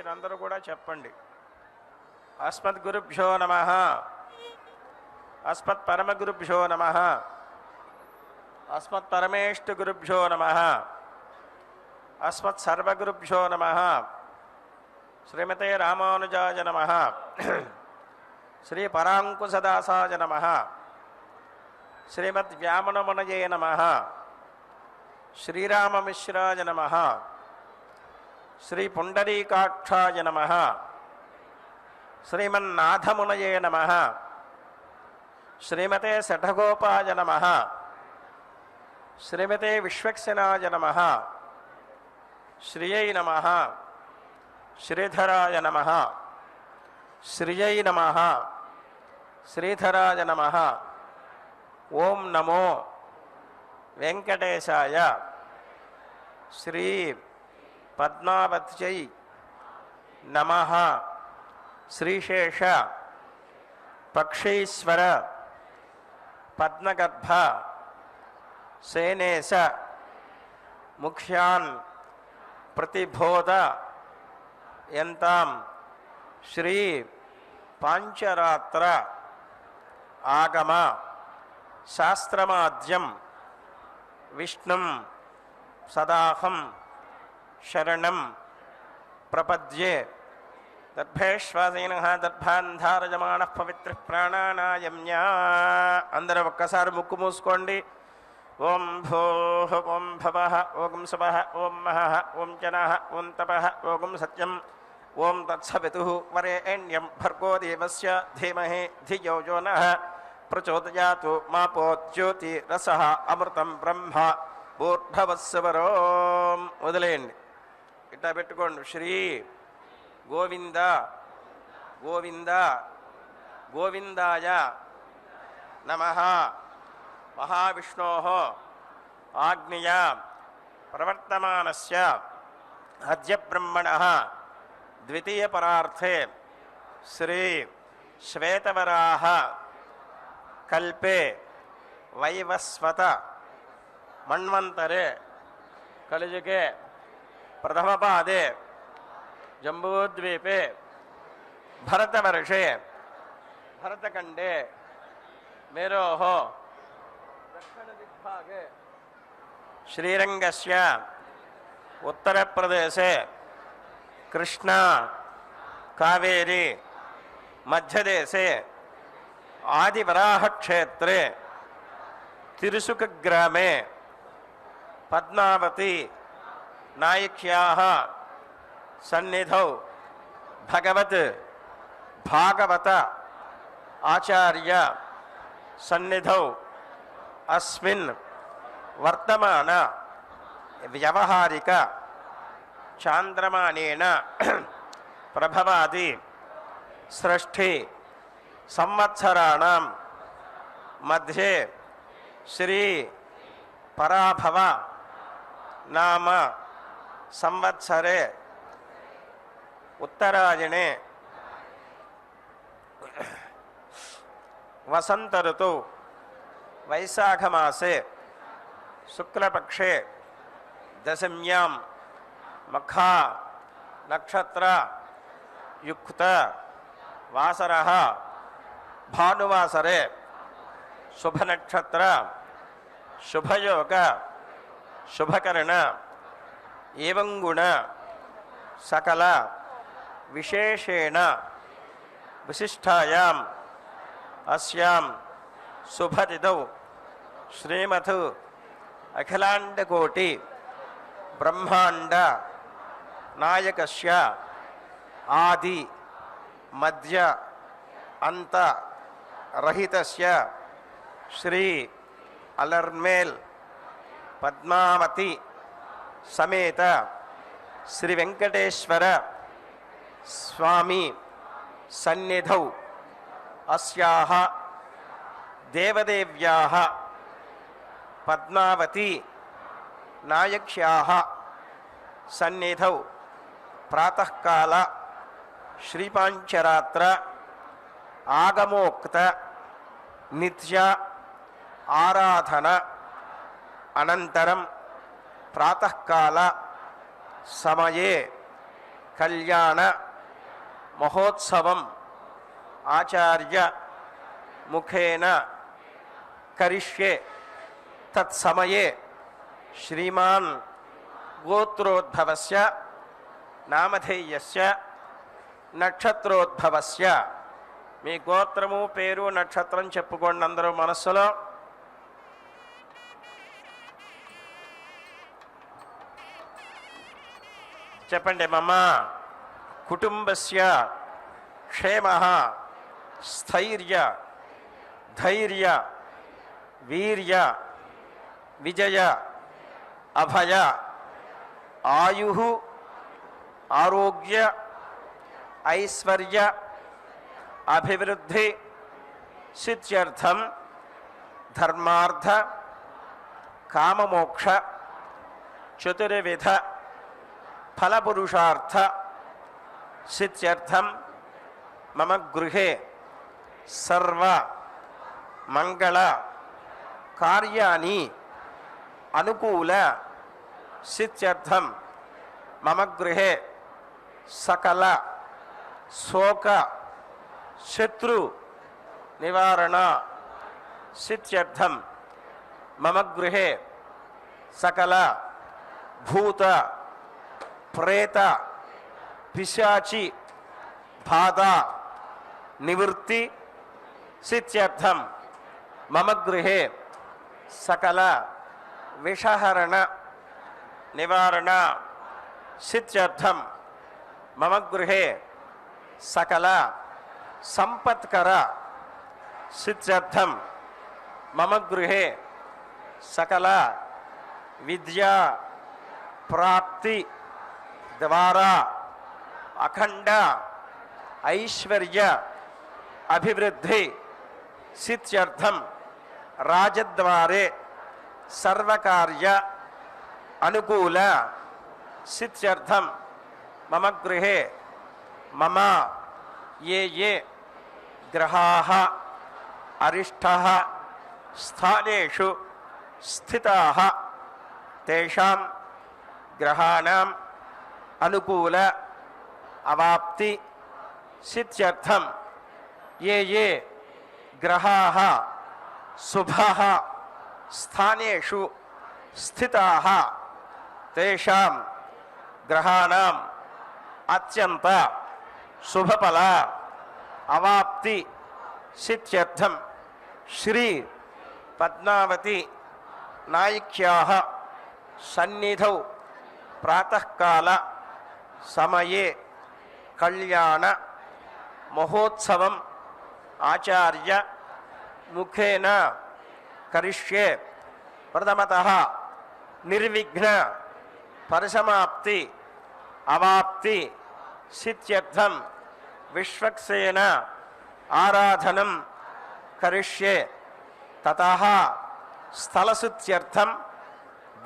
మీరందరూ కూడా చెప్పండి. అస్మద్గురుభ్యో నమః, అస్మత్ పరమగురుభ్యో నమః, అస్మత్ పరమేష్ఠగురుభ్యో నమః, అస్మత్ సర్వగురుభ్యో నమః. శ్రీమతే రామానుజాయ నమః, శ్రీ పరాంకుశదాసాయ నమః, శ్రీమద్ వ్యామనమునయే నమః, శ్రీరామమిశ్రాయ నమః, శ్రీ పుండరీకాక్షాయ నమః, శ్రీమన్నాథమునయే నమః, శ్రీమతే శఠగోపాయ నమః, శ్రీమతే విశ్వక్సేనాయ నమః, శ్రియై నమః, శ్రీధరాయ నమః, శ్రియై నమః, శ్రీధరాయ నమః. ఓం నమో వెంకటేశాయ. శ్రీ పద్మావత్యై నమః. శ్రీశేష పక్షీశ్వర పద్మగర్భ సేనేశ ముఖ్యాన్ ప్రతిబోధ యంతాం శ్రీ పాంచరాత్ర ఆగమ శాస్త్రమాద్యం విష్ణుం సదాహం శరణం ప్రపద్యే. దర్భేశ్వాసీన దర్భాంధారజమాన పవిత్ర ప్రాణానాయమ్య. అందరూ ఒక్కసారి ముక్కు మూసుకోండి. ఓం భూః ఓం భవః ఓం శుభః ఓం మహః ఓం జనః ఓం తపః ఓం సత్యం ఓం తత్సవితుః వరేణ్యం భర్గో దేవస్య ధీమహి ధియో యో నః ప్రచోదయాతు మాపో జ్యోతిరసః అమృతం బ్రహ్మ భూర్భవస్సువరోం. వదిలేయండి, ఇట్లా పెట్టుకోండి. శ్రీ గోవింద గోవింద గోవిందాయ నమః. మహావిష్ణోః ఆజ్ఞయా ప్రవర్తమానస్య అద్య బ్రహ్మణః ద్వితీయపరార్థే శ్రీ శ్వేతవరాహ కల్పే వైవస్వత మన్వంతరే కలియుగే ప్రథమపాదే జంబూద్వీపే భరతవర్షే భరతఖండే మేరోః దక్షిణదిగ్భాగే శ్రీరంగస్య ఉత్తరప్రదేశే కృష్ణా కావేరీ మధ్యదేశే ఆదివరాహక్షేత్రే తిరుసుకగ్రామే పద్మావతి నాయక్యాః సన్నిధౌ భగవత్ భాగవత ఆచార్య సన్నిధౌ అస్మిన్ వర్తమాన వ్యవహారిక చాంద్రమానేన ప్రభవాది సృష్టి సంవత్సరాణం మధ్యే శ్రీ పరాభవ నామ సంవత్సరే ఉత్తరాయణే వసంత ఋతు వైశాఖమాసే శుక్లపక్షే దశమ్యాం మఖా నక్షత్ర యుక్త వాసరః భానువాసరే శుభనక్షత్ర శుభయోగ శుభకరణ ఏవం గుణ సకల విశేషేణ విశిష్టాయాం అస్యాం శుభతిథౌ శ్రీమత్ అఖిలాండకోటి బ్రహ్మాండ నాయకస్య ఆది మధ్య అంత రహితస్య శ్రీ అలర్మేల్ పద్మావతి సమేత శ్రీ వెంకటేశ్వర స్వామి సన్నిధౌ అస్యాః దేవదేవ్యాః పద్మావతి నాయక్యాః సన్నిధౌ ప్రాతఃకాల శ్రీపాంచరాత్ర ఆగమోక్త నిత్య ఆరాధన అనంతరం ప్రాతఃకాల సమయే ಕಲ್ಯಾಣ ಮಹೋತ್ಸವಂ ಆಚಾರ್ಯ ಮುಖೇನ ಕರಿಷ್ಯೆ ತತ್ಸಮಯೇ ಶ್ರೀಮಾನ್ గోత్రోద్భవస్య నామధేయస్య నక్షత్రోద్భవస్య. మీ గోత్రము పేరు నక్షత్రం చెప్పుకోండి అందరూ మనస్సులో. చెప్పండి. మమ కుటుంబస్య క్షేమః స్థైర్య ధైర్య వీర్య విజయ అభయ ఆయుః ఆరోగ్య ఐశ్వర్య అభివృద్ధి సిద్ధ్యర్థం ధర్మార్థ కామమోక్ష చతుర్విధ ఫలపురుషార్థ సిద్ధ్యర్థం మమ గృహే సర్వ మంగళ కార్యాణి అనుకూల సిద్ధ్యర్థం మమ గృహే సకల శోక శత్రు నివారణ సిద్ధ్యర్థం మమ గృహే సకల భూత ప్రేత పిశాచి బాధ నివృత్తి సిద్ధ్యర్థం మమ గృహే సకల విషహరణ నివారణ సిద్ధ్యర్థం మమ గృహే సకల సంపత్కర సిద్ధ్యర్థం మమ గృహే సకల విద్యా ప్రాప్తి ద్వారా అఖండ ఐశ్వర్య అభివృద్ధి సిద్ధ్యర్థం రాజద్వారే సర్వకార్య అనుకూల సిద్ధ్యర్థం మమ గృహే మమ ఏ ఏ గ్రహాः అరిష్టः స్థానేషు స్థితాः తేషాం గ్రహాణాం అనుకూల అవాప్తి సిద్ధ్యర్థం ఏ ఏ గ్రహాः శుభः స్థానేషు స్థితాः తేషాం గ్రహాణాం అత్యంత శుభఫల అవాప్తి సిద్ధ్యర్థం శ్రీ పద్మావతి నాయిక్యాः సన్నిధౌ ప్రాతఃకాల సమయే కళ్యాణ మహోత్సవం ఆచార్య ముఖేన కరిష్యే. ప్రథమతః నిర్విఘ్న పరిసమాప్తి అవాప్తి సిద్ధ్యర్థం విశ్వక్సేన ఆరాధనం కరిష్యే. తతః స్థలశుద్ధ్యర్థం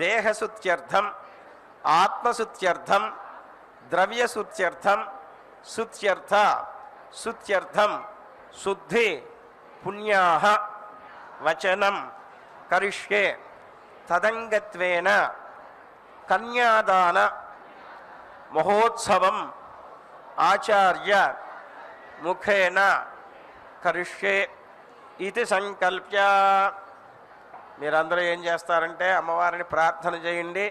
దేహశుద్ధ్యర్థం ఆత్మశుద్ధ్యర్థం ద్రవ్యశుద్ధ్యర్థం శుద్ధ్యర్థ శుద్ధ్యర్థం శుద్ధి పుణ్యాః వచనం కరిష్యే. తదంగత్వేన కన్యాదాన మహోత్సవం ఆచార్య ముఖేన కరిష్యే ఇది సంకల్ప్య. మీరందరూ ఏం చేస్తారంటే అమ్మవారిని ప్రార్థన చేయండి,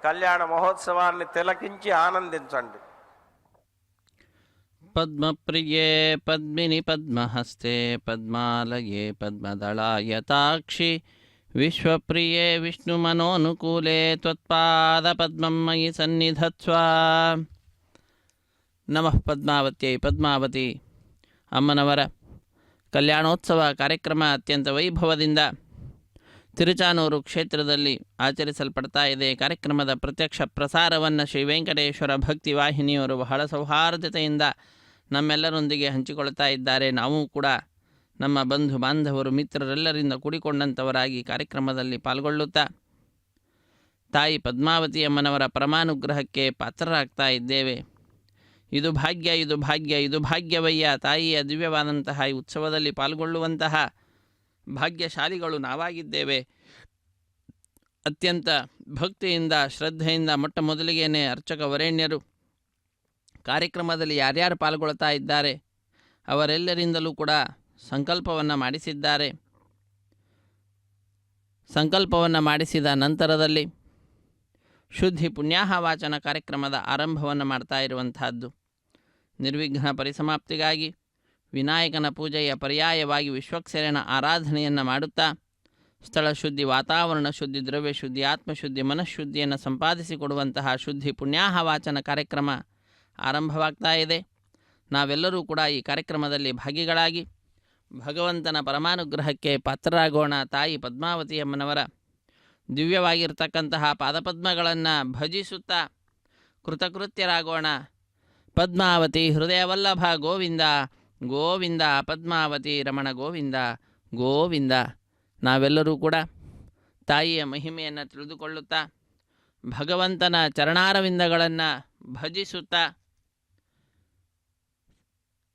కళ్యాణ మహోత్సవాన్ని తిలకించి ఆనందించండి. పద్మప్రియే పద్మిని పద్మహస్తే పద్మాలయే పద్మదళాయతాక్షి విశ్వప్రియే విష్ణుమనోనుకూలే త్వత్పాదపద్మం మయి సన్నిధత్స్వ. నమః పద్మావత్యై. పద్మావತಿ ಅಮ್ಮನವರ ಕಲ್ಯಾಣೋತ್ಸವ ಕಾರ್ಯಕ್ರಮ ಅತ್ಯಂತ ವೈಭವದಿಂದ ತಿರುಚಾನೂರು ಕ್ಷೇತ್ರದಲ್ಲಿ ಆಚರಿಸಲ್ಪಡ್ತಾ ಇದೆ. ಕಾರ್ಯಕ್ರಮದ ಪ್ರತ್ಯಕ್ಷ ಪ್ರಸಾರವನ್ನು ಶ್ರೀ ವೆಂಕಟೇಶ್ವರ ಭಕ್ತಿ ವಾಹಿನಿಯವರು ಬಹಳ ಸೌಹಾರ್ದತೆಯಿಂದ ನಮ್ಮೆಲ್ಲರೊಂದಿಗೆ ಹಂಚಿಕೊಳ್ತಾ ಇದ್ದಾರೆ. ನಾವು ಕೂಡ ನಮ್ಮ ಬಂಧು ಬಾಂಧವರು ಮಿತ್ರರೆಲ್ಲರಿಂದ ಕೂಡಿಕೊಂಡಂಥವರಾಗಿ ಕಾರ್ಯಕ್ರಮದಲ್ಲಿ ಪಾಲ್ಗೊಳ್ಳುತ್ತಾ ತಾಯಿ ಪದ್ಮಾವತಿ ಅಮ್ಮನವರ ಪರಮಾನುಗ್ರಹಕ್ಕೆ ಪಾತ್ರರಾಗ್ತಾ ಇದ್ದೇವೆ. ಇದು ಭಾಗ್ಯ, ಇದು ಭಾಗ್ಯ, ಇದು ಭಾಗ್ಯವಯ್ಯ. ತಾಯಿಯ ದಿವ್ಯವಾದಂತಹ ಈ ಉತ್ಸವದಲ್ಲಿ ಪಾಲ್ಗೊಳ್ಳುವಂತಹ ಭಾಗ್ಯಶಾಲಿಗಳು ನಾವಾಗಿದ್ದೇವೆ. ಅತ್ಯಂತ ಭಕ್ತಿಯಿಂದ ಶ್ರದ್ಧೆಯಿಂದ ಮೊಟ್ಟ ಮೊದಲಿಗೇನೆ ಅರ್ಚಕ ವರೇಣ್ಯರು ಕಾರ್ಯಕ್ರಮದಲ್ಲಿ ಯಾರ್ಯಾರು ಪಾಲ್ಗೊಳ್ತಾ ಇದ್ದಾರೆ ಅವರೆಲ್ಲರಿಂದಲೂ ಕೂಡ ಸಂಕಲ್ಪವನ್ನು ಮಾಡಿಸಿದ್ದಾರೆ. ಸಂಕಲ್ಪವನ್ನು ಮಾಡಿಸಿದ ನಂತರದಲ್ಲಿ ಶುದ್ಧಿ ಪುಣ್ಯಾಹ ವಾಚನ ಕಾರ್ಯಕ್ರಮದ ಆರಂಭವನ್ನು ಮಾಡ್ತಾ ಇರುವಂತಹದ್ದು. ನಿರ್ವಿಘ್ನ ಪರಿಸಮಾಪ್ತಿಗಾಗಿ ವಿನಾಯಕನ ಪೂಜೆಯ ಪರ್ಯಾಯವಾಗಿ ವಿಶ್ವಕ್ಸೇನನ ಆರಾಧನೆಯನ್ನು ಮಾಡುತ್ತಾ ಸ್ಥಳ ಶುದ್ಧಿ, ವಾತಾವರಣ ಶುದ್ಧಿ, ದ್ರವ್ಯ ಶುದ್ಧಿ, ಆತ್ಮಶುದ್ಧಿ, ಮನಃಶುದ್ಧಿಯನ್ನು ಸಂಪಾದಿಸಿಕೊಡುವಂತಹ ಶುದ್ಧಿ ಪುಣ್ಯಾಹ ವಾಚನ ಕಾರ್ಯಕ್ರಮ ಆರಂಭವಾಗ್ತಾ ಇದೆ. ನಾವೆಲ್ಲರೂ ಕೂಡ ಈ ಕಾರ್ಯಕ್ರಮದಲ್ಲಿ ಭಾಗಿಗಳಾಗಿ ಭಗವಂತನ ಪರಮಾನುಗ್ರಹಕ್ಕೆ ಪಾತ್ರರಾಗೋಣ. ತಾಯಿ ಪದ್ಮಾವತಿಯಮ್ಮನವರ ದಿವ್ಯವಾಗಿರ್ತಕ್ಕಂತಹ ಪಾದಪದ್ಮಗಳನ್ನು ಭಜಿಸುತ್ತಾ ಕೃತಕೃತ್ಯರಾಗೋಣ. ಪದ್ಮಾವತಿ ಹೃದಯವಲ್ಲಭ ಗೋವಿಂದ ಗೋವಿಂದ, ಪದ್ಮಾವತಿ ರಮಣ ಗೋವಿಂದ ಗೋವಿಂದ. ನಾವೆಲ್ಲರೂ ಕೂಡ ತಾಯಿಯ ಮಹಿಮೆಯನ್ನು ತಿಳಿದುಕೊಳ್ಳುತ್ತಾ ಭಗವಂತನ ಚರಣಾರವಿಂದಗಳನ್ನು ಭಜಿಸುತ್ತಾ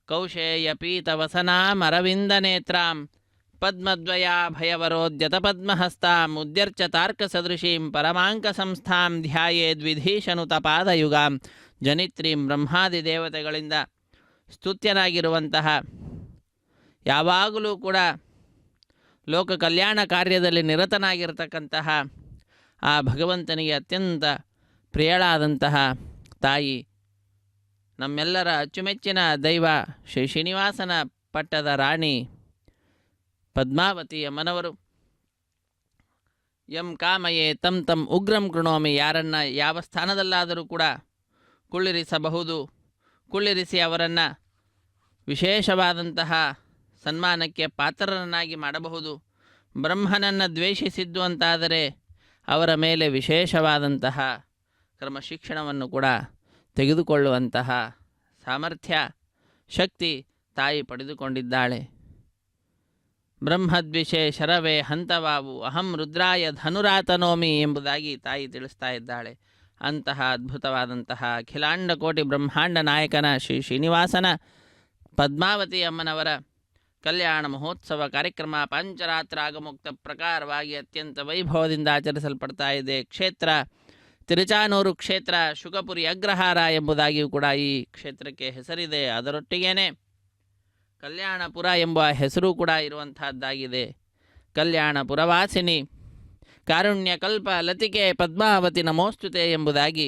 ಕೌಶೇಯ ಪೀತವಸನಾಂ ಅರವಿಂದ ನೇತ್ರಾಂ ಪದ್ಮದ್ವಯಾಭಯವರೋದ್ಯತ ಪದ್ಮಹಸ್ತಾಂ ಉದ್ಯರ್ಚ ತಾರ್ಕ ಸದೃಶೀಂ ಪರಮಾಂಕ ಸಂಸ್ಥಾಂ ಧ್ಯಾಯೇದ್ವಿಧೀಶನುತ ಪಾದಯುಗಾಂ. ಜನಿತ್ರೀಂ ಬ್ರಹ್ಮಾದಿ ದೇವತೆಗಳಿಂದ ಸ್ತುತ್ಯನಾಗಿರುವಂತಹ, ಯಾವಾಗಲೂ ಕೂಡ ಲೋಕ ಕಲ್ಯಾಣ ಕಾರ್ಯದಲ್ಲಿ ನಿರತನಾಗಿರ್ತಕ್ಕಂತಹ ಆ ಭಗವಂತನಿಗೆ ಅತ್ಯಂತ ಪ್ರಿಯಳಾದಂತಹ ತಾಯಿ, ನಮ್ಮೆಲ್ಲರ ಅಚ್ಚುಮೆಚ್ಚಿನ ದೈವ ಶ್ರೀ ಶ್ರೀನಿವಾಸನ ಪಟ್ಟದ ರಾಣಿ ಪದ್ಮಾವತಿಯ ಮನವರು. ಯಂ ಕಾಮಯೇ ತಂ ತಂ ಉಗ್ರಂ ಕೃಣೋಮಿ. ಯಾರನ್ನು ಯಾವ ಸ್ಥಾನದಲ್ಲಾದರೂ ಕೂಡ ಕುಳ್ಳಿರಿಸಬಹುದು, ಕುಳ್ಳಿರಿಸಿ ಅವರನ್ನು ವಿಶೇಷವಾದಂತಹ ಸನ್ಮಾನಕ್ಕೆ ಪಾತ್ರರನ್ನಾಗಿ ಮಾಡಬಹುದು. ಬ್ರಹ್ಮನನ್ನು ದ್ವೇಷಿಸಿದ್ದು ಅಂತಾದರೆ ಅವರ ಮೇಲೆ ವಿಶೇಷವಾದಂತಹ ಕ್ರಮಶಿಕ್ಷಣವನ್ನು ಕೂಡ ತೆಗೆದುಕೊಳ್ಳುವಂತಹ ಸಾಮರ್ಥ್ಯ, ಶಕ್ತಿ ತಾಯಿ ಪಡೆದುಕೊಂಡಿದ್ದಾಳೆ. ಬ್ರಹ್ಮದ್ವಿಷೇ ಶರವೇ ಹಂತವಾವು ಅಹಂ ರುದ್ರಾಯ ಧನುರಾತನೋಮಿ ಎಂಬುದಾಗಿ ತಾಯಿ ತಿಳಿಸ್ತಾ ಇದ್ದಾಳೆ. ಅಂತಹ ಅದ್ಭುತವಾದಂತಹ ಅಖಿಲಾಂಡ ಕೋಟಿ ಬ್ರಹ್ಮಾಂಡ ನಾಯಕನ ಶ್ರೀ ಶ್ರೀನಿವಾಸನ ಪದ್ಮಾವತಿ ಅಮ್ಮನವರ ಕಲ್ಯಾಣ ಮಹೋತ್ಸವ ಕಾರ್ಯಕ್ರಮ ಪಂಚರಾತ್ರ ಆಗಮುಕ್ತ ಪ್ರಕಾರವಾಗಿ ಅತ್ಯಂತ ವೈಭವದಿಂದ ಆಚರಿಸಲ್ಪಡ್ತಾ ಇದೆ. ಕ್ಷೇತ್ರ ತಿರುಚಾನೂರು ಕ್ಷೇತ್ರ ಶುಕಪುರಿ ಅಗ್ರಹಾರ ಎಂಬುದಾಗಿಯೂ ಕೂಡ ಈ ಕ್ಷೇತ್ರಕ್ಕೆ ಹೆಸರಿದೆ. ಅದರೊಟ್ಟಿಗೇನೆ ಕಲ್ಯಾಣಪುರ ಎಂಬ ಹೆಸರು ಕೂಡ ಇರುವಂತಹದ್ದಾಗಿದೆ. ಕಲ್ಯಾಣಪುರವಾಸಿನಿ ಕಾರುಣ್ಯಕಲ್ಪ ಲತಿಕೆ ಪದ್ಮಾವತಿ ನಮೋಸ್ತುತೆ ಎಂಬುದಾಗಿ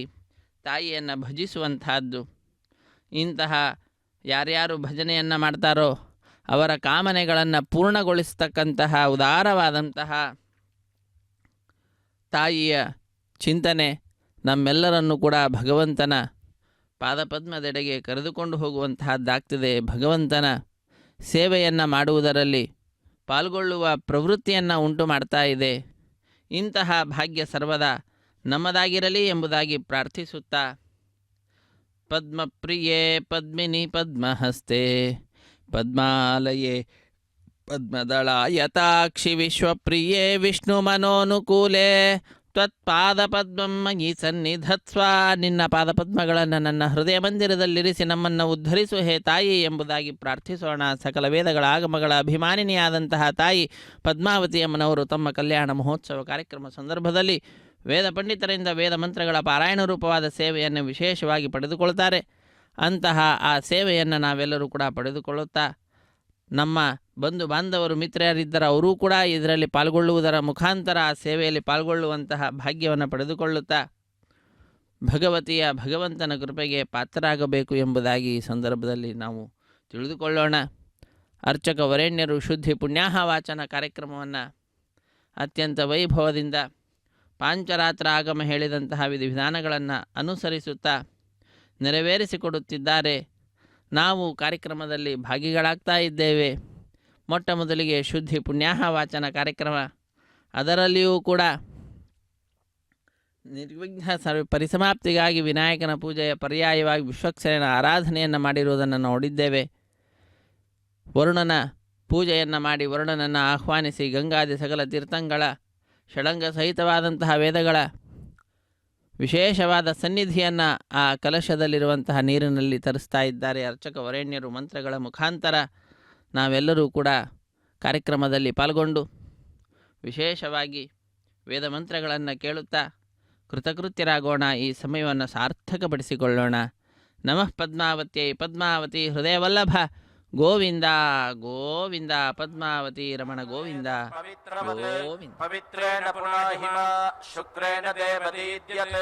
ತಾಯಿಯನ್ನು ಭಜಿಸುವಂತಹದ್ದು. ಇಂತಹ ಯಾರ್ಯಾರು ಭಜನೆಯನ್ನು ಮಾಡ್ತಾರೋ ಅವರ ಕಾಮನೆಗಳನ್ನು ಪೂರ್ಣಗೊಳಿಸ್ತಕ್ಕಂತಹ ಉದಾರವಾದಂತಹ ತಾಯಿಯ ಚಿಂತನೆ ನಮ್ಮೆಲ್ಲರನ್ನು ಕೂಡ ಭಗವಂತನ ಪಾದಪದ್ಮದೆಡೆಗೆ ಕರೆದುಕೊಂಡು ಹೋಗುವಂತಹದ್ದಾಗ್ತದೆ. ಭಗವಂತನ ಸೇವೆಯನ್ನು ಮಾಡುವುದರಲ್ಲಿ ಪಾಲ್ಗೊಳ್ಳುವ ಪ್ರವೃತ್ತಿಯನ್ನು ಉಂಟು ಮಾಡ್ತಾ ಇದೆ. ಇಂತಹ ಭಾಗ್ಯ ಸರ್ವದಾ ನಮ್ಮದಾಗಿರಲಿ ಎಂಬುದಾಗಿ ಪ್ರಾರ್ಥಿಸುತ್ತಾ ಪದ್ಮಪ್ರಿಯೇ ಪದ್ಮಿನಿ ಪದ್ಮಹಸ್ತೆ ಪದ್ಮಾಲಯೇ ಪದ್ಮದಳಾಯತಾಕ್ಷಿ ವಿಶ್ವಪ್ರಿಯೇ ವಿಷ್ಣು ಮನೋನುಕೂಲೆ ತ್ವತ್ಪಾದಪದ್ಮಂ ಮಯಿ ಸನ್ನಿಧತ್ಸ್ವ. ನಿನ್ನ ಪಾದಪದ್ಮಗಳನ್ನು ನನ್ನ ಹೃದಯ ಮಂದಿರದಲ್ಲಿರಿಸಿ ನಮ್ಮನ್ನು ಉದ್ಧರಿಸು ಹೇ ತಾಯಿ ಎಂಬುದಾಗಿ ಪ್ರಾರ್ಥಿಸೋಣ. ಸಕಲ ವೇದಗಳ ಆಗಮಗಳ ಅಭಿಮಾನಿನಿಯಾದಂತಹ ತಾಯಿ ಪದ್ಮಾವತಿಯಮ್ಮನವರು ತಮ್ಮ ಕಲ್ಯಾಣ ಮಹೋತ್ಸವ ಕಾರ್ಯಕ್ರಮ ಸಂದರ್ಭದಲ್ಲಿ ವೇದ ಪಂಡಿತರಿಂದ ವೇದ ಮಂತ್ರಗಳ ಪಾರಾಯಣ ರೂಪವಾದ ಸೇವೆಯನ್ನು ವಿಶೇಷವಾಗಿ ಪಡೆದುಕೊಳ್ತಾರೆ. ಅಂತಹ ಆ ಸೇವೆಯನ್ನು ನಾವೆಲ್ಲರೂ ಕೂಡ ಪಡೆದುಕೊಳ್ಳುತ್ತಾ ನಮ್ಮ ಬಂಧು ಬಾಂಧವರು ಮಿತ್ರರಿದ್ದರೆ ಅವರೂ ಕೂಡ ಇದರಲ್ಲಿ ಪಾಲ್ಗೊಳ್ಳುವುದರ ಮುಖಾಂತರ ಆ ಸೇವೆಯಲ್ಲಿ ಪಾಲ್ಗೊಳ್ಳುವಂತಹ ಭಾಗ್ಯವನ್ನು ಪಡೆದುಕೊಳ್ಳುತ್ತಾ ಭಗವಂತನ ಕೃಪೆಗೆ ಪಾತ್ರರಾಗಬೇಕು ಎಂಬುದಾಗಿ ಈ ಸಂದರ್ಭದಲ್ಲಿ ನಾವು ತಿಳಿದುಕೊಳ್ಳೋಣ. ಅರ್ಚಕ ವರೇಣ್ಯರು ಶುದ್ಧಿ ಪುಣ್ಯಾಹ ವಾಚನ ಕಾರ್ಯಕ್ರಮವನ್ನು ಅತ್ಯಂತ ವೈಭವದಿಂದ ಪಾಂಚರಾತ್ರ ಆಗಮ ಹೇಳಿದಂತಹ ವಿಧಿವಿಧಾನಗಳನ್ನು ಅನುಸರಿಸುತ್ತಾ ನೆರವೇರಿಸಿಕೊಡುತ್ತಿದ್ದಾರೆ. ನಾವು ಕಾರ್ಯಕ್ರಮದಲ್ಲಿ ಭಾಗಿಗಳಾಗ್ತಾ ಇದ್ದೇವೆ. ಮೊಟ್ಟ ಮೊದಲಿಗೆ ಶುದ್ಧಿ ಪುಣ್ಯಾಹ ವಾಚನ ಕಾರ್ಯಕ್ರಮ, ಅದರಲ್ಲಿಯೂ ಕೂಡ ನಿರ್ವಿಘ್ನ ಪರಿಸಮಾಪ್ತಿಗಾಗಿ ವಿನಾಯಕನ ಪೂಜೆಯ ಪರ್ಯಾಯವಾಗಿ ವಿಶ್ವಕ್ಸೇನನ ಆರಾಧನೆಯನ್ನು ಮಾಡಿರುವುದನ್ನು ನೋಡಿದ್ದೇವೆ. ವರುಣನ ಪೂಜೆಯನ್ನು ಮಾಡಿ ವರುಣನನ್ನು ಆಹ್ವಾನಿಸಿ ಗಂಗಾದಿ ಸಕಲ ತೀರ್ಥಂಗಳ ಷಡಂಗ ಸಹಿತವಾದಂತಹ ವೇದಗಳ ವಿಶೇಷವಾದ ಸನ್ನಿಧಿಯನ್ನು ಆ ಕಲಶದಲ್ಲಿರುವಂತಹ ನೀರಿನಲ್ಲಿ ತರಿಸ್ತಾ ಇದ್ದಾರೆ ಅರ್ಚಕ ವರೇಣ್ಯರು. ಮಂತ್ರಗಳ ಮುಖಾಂತರ ನಾವೆಲ್ಲರೂ ಕೂಡ ಕಾರ್ಯಕ್ರಮದಲ್ಲಿ ಪಾಲ್ಗೊಂಡು ವಿಶೇಷವಾಗಿ ವೇದ ಮಂತ್ರಗಳನ್ನು ಕೇಳುತ್ತಾ ಕೃತಕೃತ್ಯರಾಗೋಣ. ಈ ಸಮಯವನ್ನು ಸಾರ್ಥಕಪಡಿಸಿಕೊಳ್ಳೋಣ. ನಮಃ ಪದ್ಮಾವತ್ಯೈ ಪದ್ಮಾವತಿ ಹೃದಯವಲ್ಲಭ ಗೋವಿಂದ ಗೋವಿಂದ ಪದ್ಮಾವತಿ ರಮಣ ಗೋವಿಂದ ಗೋವಿಂದ. ಪವಿತ್ರೇಣ ಪುನಾಹಿಮ ಶುಕ್ರೇಣ ದೇವದೀದ್ಯತ್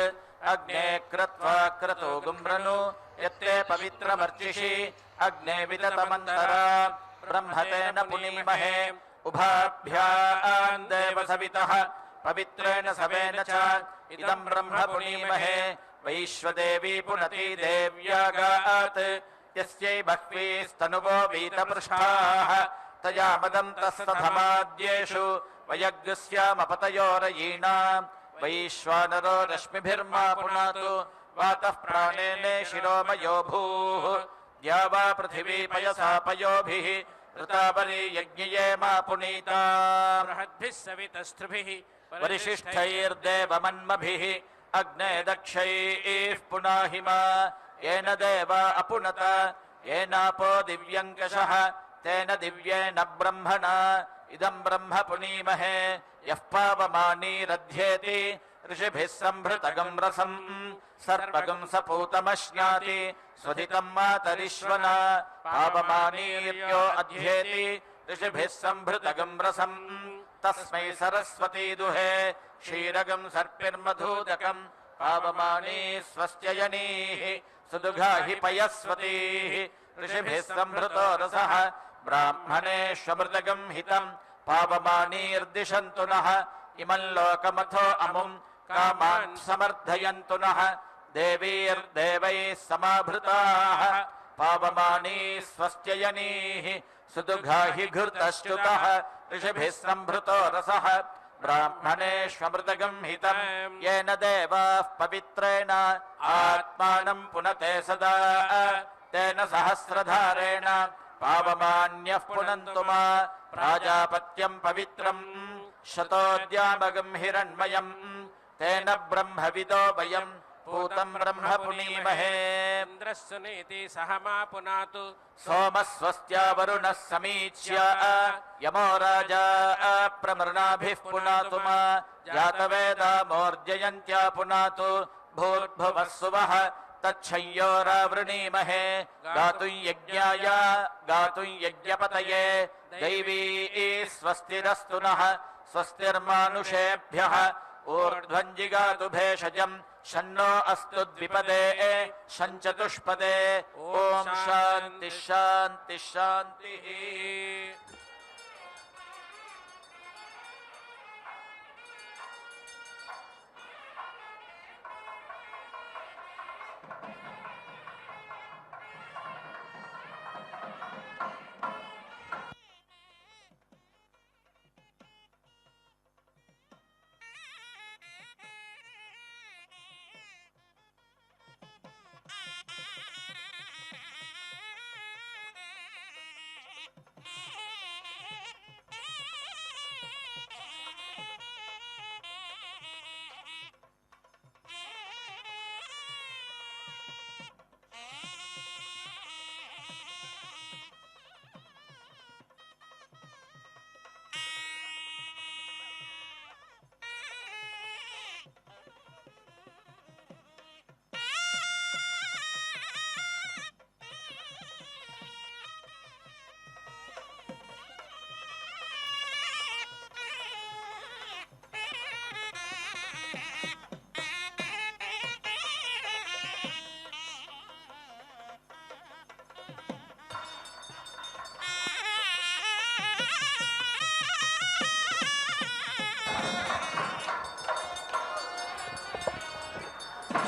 ಅಗ್ನೇ ಕೃತ್ವಾ ಕ್ರತೋ ಗುಮ್ರನು ಯತ್ತೇ ಪವಿತ್ರಮರ್ಚಿಷಿ ಅಗ್ನೇ ವಿದತಮಂತರ ಬ್ರಹ್ಮತೇನ ಪುನೀಮಹೇ ಉಭಾಭ್ಯಾಂ ದೇವ ಸವಿತಃ ಪವಿತ್ರೇಣ ಸವೇನ ಚ ಇದಂ ಬ್ರಹ್ಮ ಪುನೀಮಹೇ ವೈಶ್ವದೇವಿ ಪುನತಿ ದೇವ್ಯಾಗಾತ್ ಯಸ್ಯೈ ಬಹ್ವೀಸ್ತನುವೋ ವೀತಪೃಷ್ಠಾಃ ತಯಾ ಮದಂತಸ್ತಧಮಾದ್ಯೇಷು ವಯಗ್ಸ್ಯಾಮಪತಯೋರಯೀಣಾಂ ವೈಶ್ವಾನರೋ ರಶ್ಮಿಭಿರ್ಮಾ ಪುನಾತು ವಾತಃ ಪ್ರಾಣೇನೆ ಶಿರೋಮಯೋ ಭೂಃ ದ್ಯಾವಾ ಪೃಥಿವೀ ಪಯಸಾ ಪಯೋಭಿಃ ಋತಾವರಿ ಯಜ್ಞಯೇ ಮಾ ಪುನೀತಾ ಬೃಹದ್ಭಿಃ ಸವಿತಸ್ತೃಭಿಃ ವರಿಶಿಷ್ಠೈರ್ದೇವಮನ್ಮಭಿಃ ಅಗ್ನೇ ದಕ್ಷೈಃ ಪುನಾಹಿಮ येन देव अपुनत येनापो दिव्यङ्कषः तेन दिव्येन ब्रह्मणा इदं ब्रह्म पुनीमहे यः पावमानीरध्येति ऋषिभिः सम्भृतगं रसम् सर्पगं सपूतमश्नाति स्वधितं मातरिश्वना पावमानीर्यो अध्येति ऋषिभिः सम्भृतगं रसम् तस्मै सरस्वती दुहे क्षीरगं सर्पिर्मधूदकं पावमानी स्वस्त्ययनीः सुदुघा हि पयस्वतीः ऋषिभिः सम्भृतो रसः ब्राह्मणेष्वमृतगं हितं पावमानीर्दिशन्तु नः इमं लोकमथो अमुं कामान् समर्थयन्तु नः देवीर्देवैः समाभृताः पावमानी स्वस्त्ययनीः सुदुघा हि घृतश्च्युतः ऋषिभिः सम्भृतो रसः ब्राह्मणेष्वमृतगं हितं येन देवाः पवित्रेण आत्मानं पुनते सदा तेन सहस्रधारेण पावमान्यः पुनन्तु मा प्राजापत्यं पवित्रं शतोद्यामगं हिरण्मयं तेन ब्रह्मविदो वयं पूतं ब्रह्म पुनीमहे इन्द्रस्सुनीति सह मा पुनातु सोमस्वस्त्या वरुणः समीच्य यमो राजा प्रमृणाभिः पुनातु मा जातवेदा मोर्जयन्त्या पुनातु भूर्भुवः सुवः तच्छय्योरावृणीमहे गातुं यज्ञाय गातुं यज्ञपतये दैवी स्वस्तिरस्तु नः स्वस्तिर्मानुषेभ्यः ऊर्ध्वञ्जिगातु भेषजं शन्नो अस्तु द्विपदे शञ्चतुष्पदे ॐ शान्ति शान्ति शान्तिः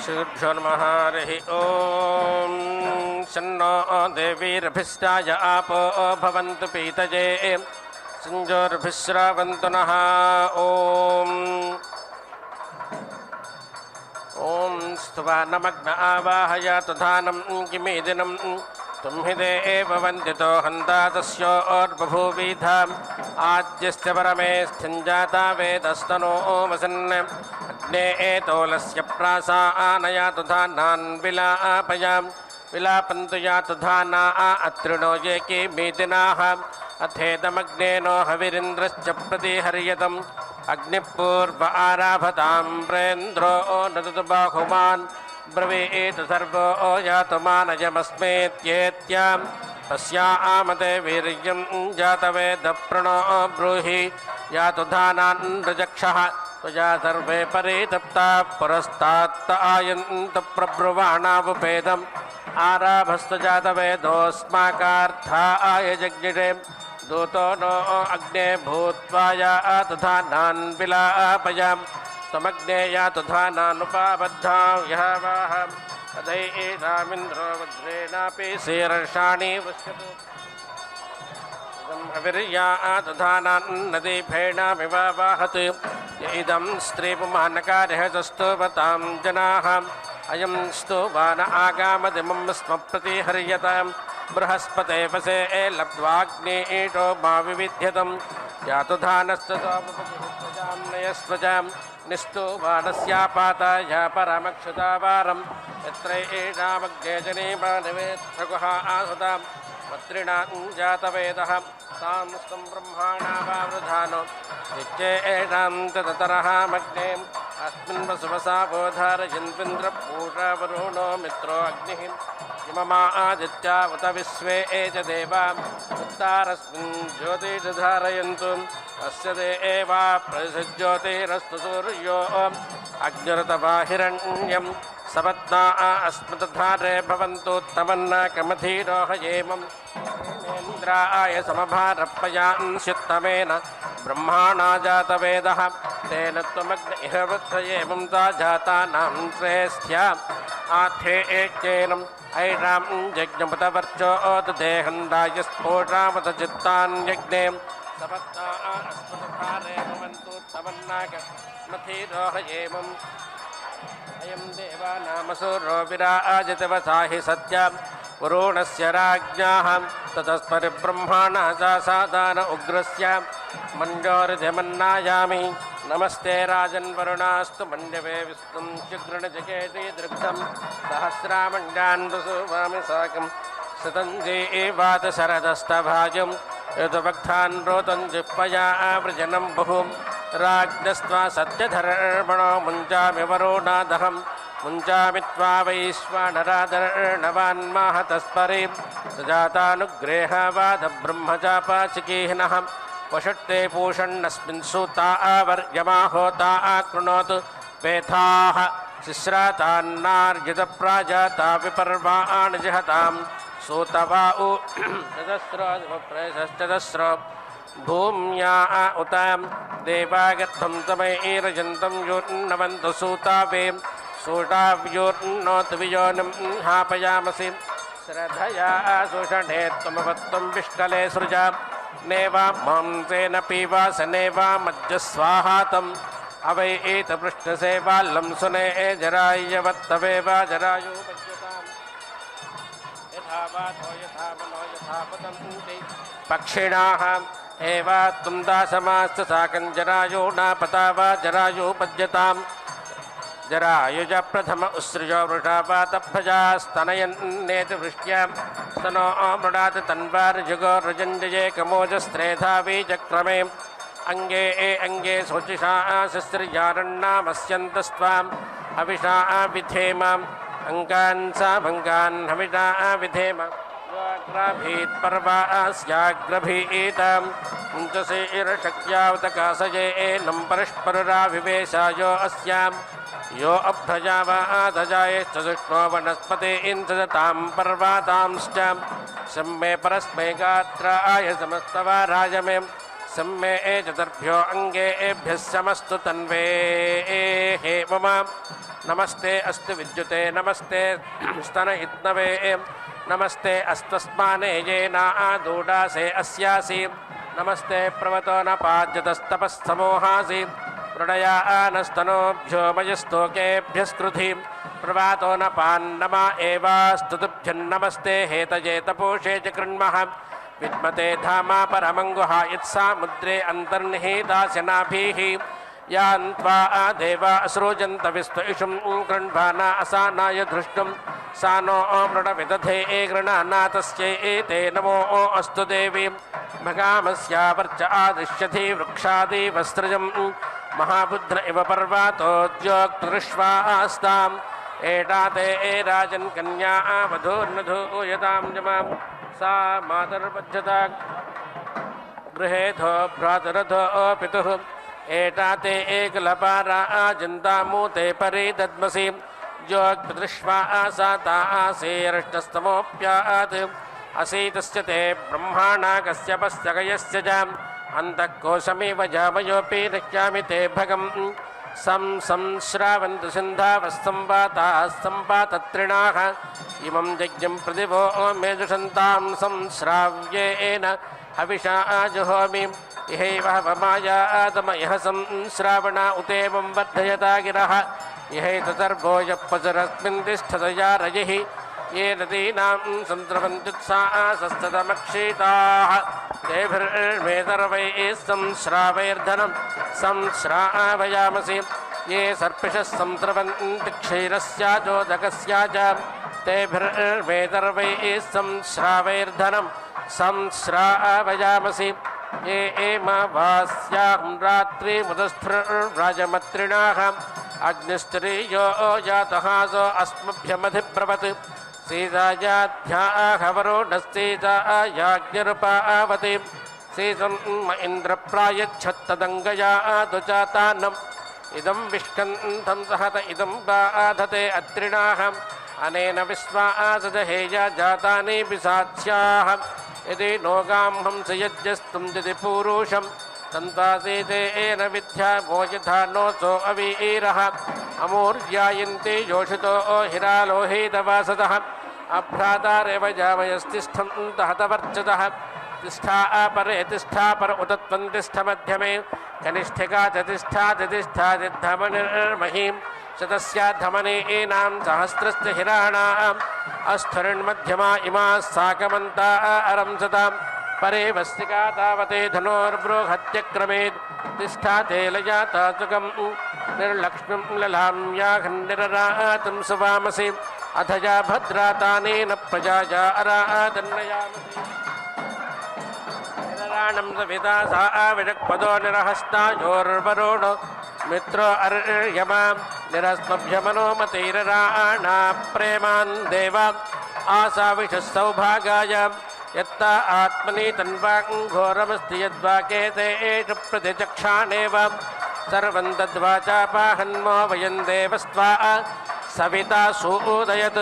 श्रीभ्यो नमः हरिः ॐ शन्नो देवीरभिष्टाय आपो भवन्तु पीतये संजोर्भिश्रावन्तु नः ॐ स्तुवानमग्न आवाहयातु धानं किमेदिनं तुम्हिदे एव वन्दितो हन्ता तस्योर्बभूविधाम् आद्यस्य परमे स्थिञ्जाता वेदस्तनो वसन् अग्ने एतोलस्य प्रासा आनयातु धानान् विलापयां विलापन्तु यातु धाना अत्रिणो ये किमेदिनाः अथेदमग्नेनो हविरिन्द्रश्च प्रतिहर्यतम् अग्निपूर्व आराभतां प्रेन्द्रो नदतु बाहुमान् ब्रवीत सर्वो यातु मानजमस्मेत्येत्यां तस्यामते वीर्यं जातवेदप्रणो ब्रूहि यातु धानान् रजक्षः तुजा सर्वे परितप्ता पुरस्तात्त आयन्त प्रब्रुवाणावुपेदम् आराभस्त जातवेदोऽस्माकार्थाय जज्ञिरे दूतो नो अग्ने भूत्वा यातु धानान् विलापयाम् तमग्ने यातु धानानुपाबद्धां यः वाह तदैरामिन्द्रो वज्रेणापि शीर्षाणि वश्यतु हविर्यातु धानान् नदीफेणामिव वाहत् य इदं स्त्रीपुमानकार्यः स्तुवतां जनाः अयं स्तुवान आगामदिमं स्म प्रतिहर्यतां बृहस्पते वसे लब्ध्वाग्नेटो मा विविध्यतं यातु धानश्च सोमपतिजां नयस्वजां निस्तुवानस्यापाताय परमक्षुतावारं यत्र एषामग्ने जनेमानवेत्थगुः आहुतां मत्रिणां जातवेदः तां स्तं ब्रह्माणावावृधानो नित्ये एषां ततरः मग्ने अस्मिन् वसुवसावोधारयन्विन्द्रपूषा वरुणो मित्रो अग्निः इममा आदित्यावत विश्वे एज देवा उत्तारस्मिन् ज्योतिषधारयन्तु अस्य देवा प्रसिज्योतिरस्तु सूर्यो अग्निरतवाहिरण्यं सपत्ना अस्मद्धारे भवन्तुत्तमन्नाकमधीरोहयेमं इन्द्राय समभारप्पयान्स्युत्तमेन ब्रह्माणा जातवेदः तेन त्वमग्न इह वृद्धयेमं सा जातानां श्रेष्ठ्या आथे एकेनम् ऐषां यज्ञपतवर्चोऽत देहन्दायस्फोटामत चित्तान्यग्ने सपत्ना अस्मद्धारे भवन्तुत्तमन्नाकमधीरोहयेमम् अयं देवानामसुरो विराजितवसा हि सत्यां वरुणस्य राज्ञाः ततस्परिब्रह्माणा सा सादान उग्रस्य मञ्जोरिधमन्नायामि नमस्ते राजन्वरुणास्तु मण्डवे विष्णुं शुगृणजकेति दृग्धं सहस्रामण्डान् वसुवामि साकं शतञ्जीवात शरदस्तभाजं यदुभक्तान् रोतं जिह्वया आवृजनं बहुं राज्ञस्त्वा सत्यधर्मणो मुञ्चामि वरुणादहं मुञ्चामि त्वा वैश्वानरादर्णवान्माहतस्परीं सुजातानुग्रेहवादब्रह्मचापाचिकीहिनः वषट्ते पूषण्णस्मिन् सूता आवर्यमाहोता आकृणोतु वेथाः शिश्रातान्नार्जितप्राजाता विपर्वाणि जहतां सूतवा उ चतस्रो भूम्या उतां देवागद्धं तमैरजन्तं योन्नवन्तु सूतावे सूटाव्योर्नोतु वियोनिं हापयामसि श्रद्धया शोषणे त्वमवत्त्वं विष्कले सृजा नेवा मांसेन पीवासनेवा मज्जस्वाहातम् अवै एतपृष्ठसेवाल्लं सुने जरायवत्तवेवा जरायो पच्यताम् यथा वातो यथा मनो यथा पतन्ति पक्षिणाः एवा त्वं दासमास्त साकं जरायो नापता वा जरायो पद्यताम् जरायुज प्रथम उत्सृजो वृषापातभजास्तनयन्नेति वृष्ट्यां स्तनो मृडात् तन्वार्जुगो रजञ्जये कमोजस्त्रेधा वीचक्रमे अंगे अंगे शोचिषा शस्त्रियारण्णामस्यन्तस्त्वाम् हविषा विधेमाम् अङ्गान् सा भङ्गान् हविषा विधेम ग्राभीत्पर्वास्याग्रभीताम् उञ्चसे इरशक्त्यावतकासये एनं परस्परराविवेशायो अस्याम् यो अभ्रजावादजायश्च सुष्णो वनस्पते इंसजतां पर्वातांश्च सम्मे परस्मै गात्राय समस्तवाराय मे सम्मे चतुर्भ्यो अंगेभ्यः समस्तु तन्वे हे मम नमस्ते अस्तु विद्युते नमस्ते स्तनयित्नवे नमस्ते अस्तस्माने येनादूडासे अस्यासि नमस्ते प्रवतो न पाद्यतस्तपस्तमोहासि प्रणयानस्तनोभ्यो मयस्तोकेभ्यस्कृधि प्रवातो न पान्नमा एवास्तुभ्यन्नमस्ते हेतये तपोषे च कृण्मः विद्मते धामा परमङ्गुहा यत्सामुद्रे अन्तर्निहितास्य नाभिः यान् त्वा देवा असृजन्त विश्वेषुं कृण्भाना असानाय धृष्टुं सा नो मृडविदधे गृणाना तस्यै एते नमो अस्तु देवी भगामस्यावर्च आदिश्यधि वृक्षादिवस्त्रजं महाबुध्न इव पर्वातोद्योक्तृष्वास्तां एषा ते राजन् कन्या वधूर्नधूयतां जमां सा मातर्पद्यता गृहेथो भ्रातरथो पितुः एषा ते एकलपाराजन्तामूते परिदद्मसि ज्योत्पितृष्वा सा तासेरष्टस्तमोऽप्यात् असीतस्य ते ब्रह्माणा कश्यपस्य गयस्य च अन्तःकोशमिव जामयोऽपि रक्ष्यामि ते भगम् संश्रावन्तु सिन्धावस्सम्पाताः सम्पातत्रिणाः इमं यज्ञं प्रतिभो मेजुषन्तां संश्राव्येन हविषा जुहोमि इहैव हवमायातम इह संश्रावणा उतेवं वर्धयता गिरः इहैतसर्गो यः पशुरस्मिन् तिष्ठतया रजिः ये नदीनां सन्तृपन्त्युत्साहसस्तमक्षिताः तेभिर्मेतर्वैः संश्रावैर्धनं संश्रावयामसि ये सर्पिषः संस्रवन्ति क्षीरस्याजोदकस्या च तेभिर्मेतर्वैः संश्रावैर्धनं संश्रावयामसि ये एमावास्यां रात्रिमुदस्थ्राजमत्रिणाः अग्निस्त्रीयो जातः सो अस्मभ्यमधिब्रवत् सीतायाध्याहवरोढस्सीतायाज्ञरुपावति सीतम् इन्द्रप्रायच्छत्तदङ्गया दुचातानम् इदं विष्कन्थं सहत इदं बाधते अत्रिणाः अनेन विश्वासदहेया जातानि पिशाच्याः यदि नोगां हंस यज्ञस्तुं यदि पूरुषं तन्तासीतेन विद्या वो यथा नोऽसो अवीरः अमूर्यायन्ति योषितो हिरालोहितवासतः अभ्रातारेव जामयस्तिष्ठं दहतवर्चतः तिष्ठा अपरे तिष्ठा पर उतत्वं तिष्ठ मध्यमे कनिष्ठिका च तिष्ठादिधमनिर्महीं शतस्याद्धमनीनां सहस्रस्य हिराणाम् अस्थुरिण्मध्यमा इमाः साकमन्ता अरंसतां परे वस्तिका तावते धनोर्बृहत्यक्रमेत् तिष्ठा तेलजाता सुखं निर्लक्ष्मीं ललां याघन्निररातुं सुवामसि अथ या भद्रातानेन प्रजाया अरातन्नयामसि निरराणं सविता सा विजक्पदो निरहस्तायोर्वरुणो मित्रो अर्यमां निरस्मभ्यमनोमतिरराणा प्रेमान् देवा आसाविषः सौभागाय यत्ता आत्मनि तन्वाङ्घोरमस्ति यद्वाकेते एष प्रतिचक्षाणेव सर्वं तद्वाचापाहन्मो वयं देवस्त्वा सविता सूदयत्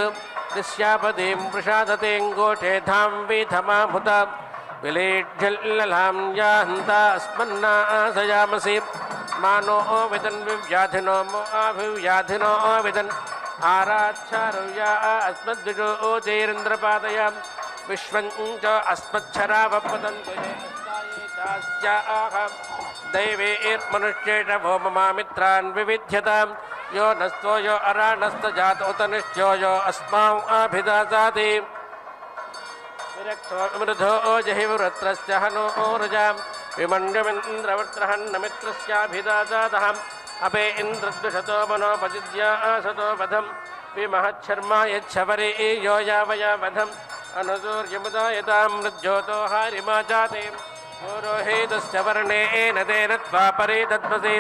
दिश्यापदीं वृषादतेङ्गोषेधां विधमामुत विलीढ्यल्ललां याहन्ता अस्मन्नाशयामसि मानो विदन् विव्याधिनो मोऽभिव्याधिनो विदन् आराच्छारुया अस्मद्विजोचैरिन्द्रपादया विश्वं च अस्मच्छरावपतन्तु येस्याः दैवेर्मनुष्येण वो ममामित्रान् विविध्यतां यो नस्तो यो अराणस्तजात उत निश्चयो यो अस्माम् अभिदासाति विरक्षो विमृधो जहिवृत्रस्य हनो रजां विमण्डमिन्द्रवृत्रहन्नमित्रस्याभिदासातः अपे इन्द्रद्विषतो मनोपजिद्यासतो वधं विमहच्छर्मा यच्छवरे यो यावया वधम् अनुसूर्यमुदायतां मृज्योतो हारिमा जाते रोहितस्य वर्णेन तेन त्वा परिदध्वसि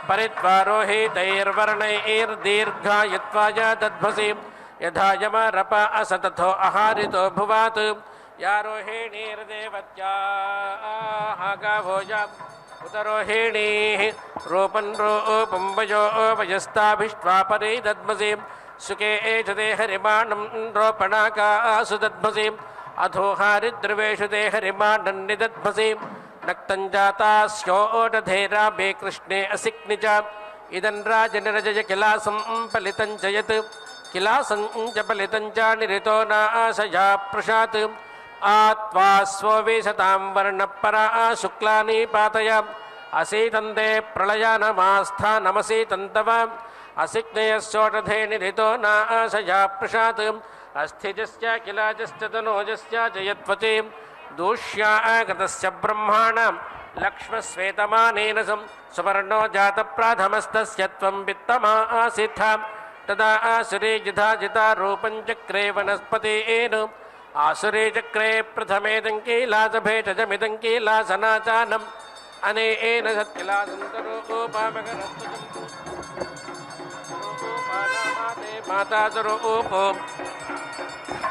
परित्वा रोहितैर्वर्णैर्दीर्घायत्वाय दध्वसि यथा यमरपा असतथो आहारितो भुवात् या रोहिणीर्देवत्याः गावोजा उत रोहिणीः रूपं रूपं वयो वयस्ताभिष्ट्वा परिदध्वसि सुखे एषते हरिमाणं रोपणाकासु दध्मसि अधो हारिद्रवेषु ते हरिमाणं निदध्मसि नक्तं जातास्योडधेराभे कृष्णे असिक्नि च इदं राजनिरजय किलासं फलितं च यत् किलासं च फलितं च निरितो नाशया प्रशात् आत्वा स्वविशतां वर्णपरा शुक्लानि पातय असीतन्ते प्रलयानमास्थानमसीतन्तव असिग्नयश्चोटधे निरितो नाशया प्रशात् अस्थिजस्य किलाजस्य तनोजस्य च यत्वते दूष्यागतस्य ब्रह्माणां लक्ष्मश्वेतमानेन सुवर्णो जातप्राथमस्तस्य त्वं वित्तमासीथा तदा आसुरे यथा जिता रूपं चक्रे वनस्पतेन आसुरे चक्रे प्रथमेदं कीलासभेषजमिदं कीलासनाचानम् अनेन सत्किलासं तरोपामकरत्वजम् माता स्वरूपो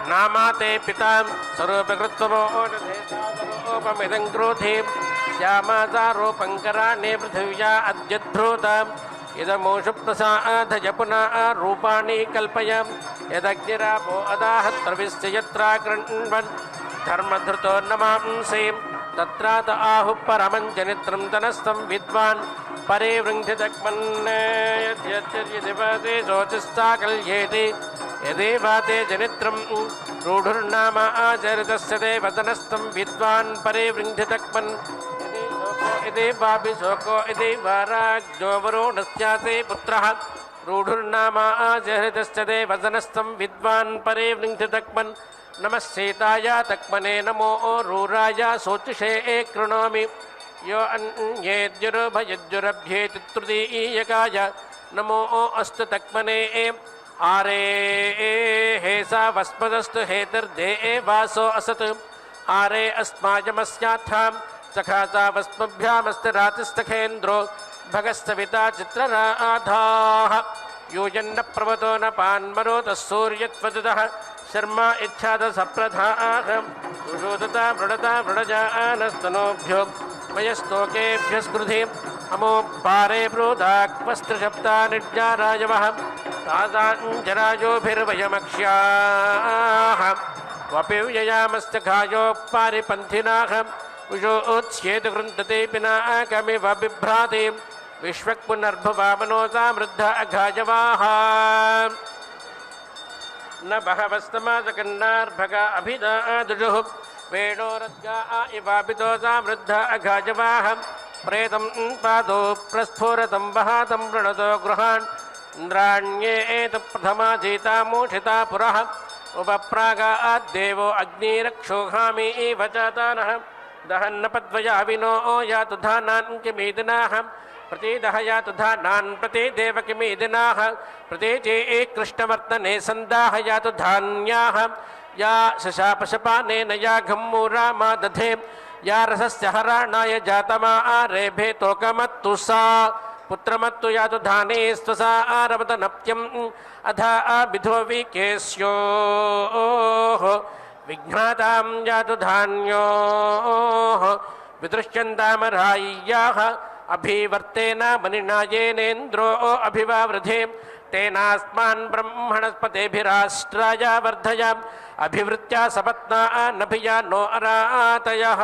नामाते पिता स्वरूपकृत्वमोपमिदं क्रोधे श्यामाचारोपङ्कराणे पृथिव्या अद्युद्भूताम् इदमोषु प्रसादय पुनः रूपाणि कल्पय यदग्निरापो अदाहत्रविस्य यत्रा कृण्वन् धर्मधृतो नमांसे तत्रात आहुः परमं जनित्रं तनस्तं विद्वान् परे वृङ्घितक्मन्यद्यद्यदिवते ज्योतिस्ता कल्येते यदेवाते जनित्रं रूढुर्नाम आचरितस्य देवतनस्तं विद्वान् परे वृङ्घितक्मन् यदेवाभिशोको यदेवाराज्ञो वरुणस्यासे पुत्रः रूढुर्नाम आचरितस्य देवतनस्तं विद्वान् परे वृङ्घितक्मन् नमः सीताय तक्मने नमो रूराय शोचिषे कृणोमि यो अन्येद्युरुभयद्युरभ्येति तृतीयकाय नमो अस्तु तक्मने आरे हे सा वस्पदस्तु हेतिर्दे वासो असत् आरे अस्मायमस्याथां सखासा वस्मभ्यामस्ति रातिस्तखेन्द्रो भगस्तविता चित्रराधाः यूयन्न प्रवतो न पान्मरोतः सूर्यत्वदः शर्मा इच्छाद सप्रधाः सुषोदता मृडता मृडजानस्तनोभ्यो वयस्तोकेभ्य स्कृधि अमोपारे प्रोदाक्वस्त्रशब्दा निर्जाराजवः तासाञ्जराजोभिर्वयमक्ष्याः क्वपि व्ययामस्य घायोपारिपन्थिनाः उषोत्स्येतु गृन्तते पिनाकमिव बिभ्राति विश्वक्पुनर्भवामनोता वृद्ध अघाजवाः न बहवस्तमासकन्नार्भगा अभिदादुजुः वेणोरद्गा इवापितोसा वृद्ध अघाजवाः प्रेतं पादो प्रस्फुरतं वहातं वृणतो गृहान् इन्द्राण्ये एत प्रथमाधीता मूषिता पुरः उपप्रागाद्देवो अग्निरक्षोहामि इव चातानः दहन्नपद्वयाविनो यातु धानान् किमेदिनाः प्रतिदहयातु धानान् प्रति देवकिमेदिनाः प्रति कृष्णवर्तने सन्दाहयातु धान्याः या शशापशपानेन या घम्मूरामा दधे या रसस्य हराणाय जातमा आरेभे तोकमत्तु सा पुत्रमत्तु यातु धाने स्वसा आरवतनप्यम् अधा विधो विकेस्योः विघ्नातां यातु धान्योः विदृश्यन्तामराय्याः अभिवर्तेन मनिनायेनेन्द्रो अभिवावृधे तेनास्मान् ब्रह्मणस्पतेभिराष्ट्राय वर्धय अभिवृत्या सपत्ना नभिया नो अरातयः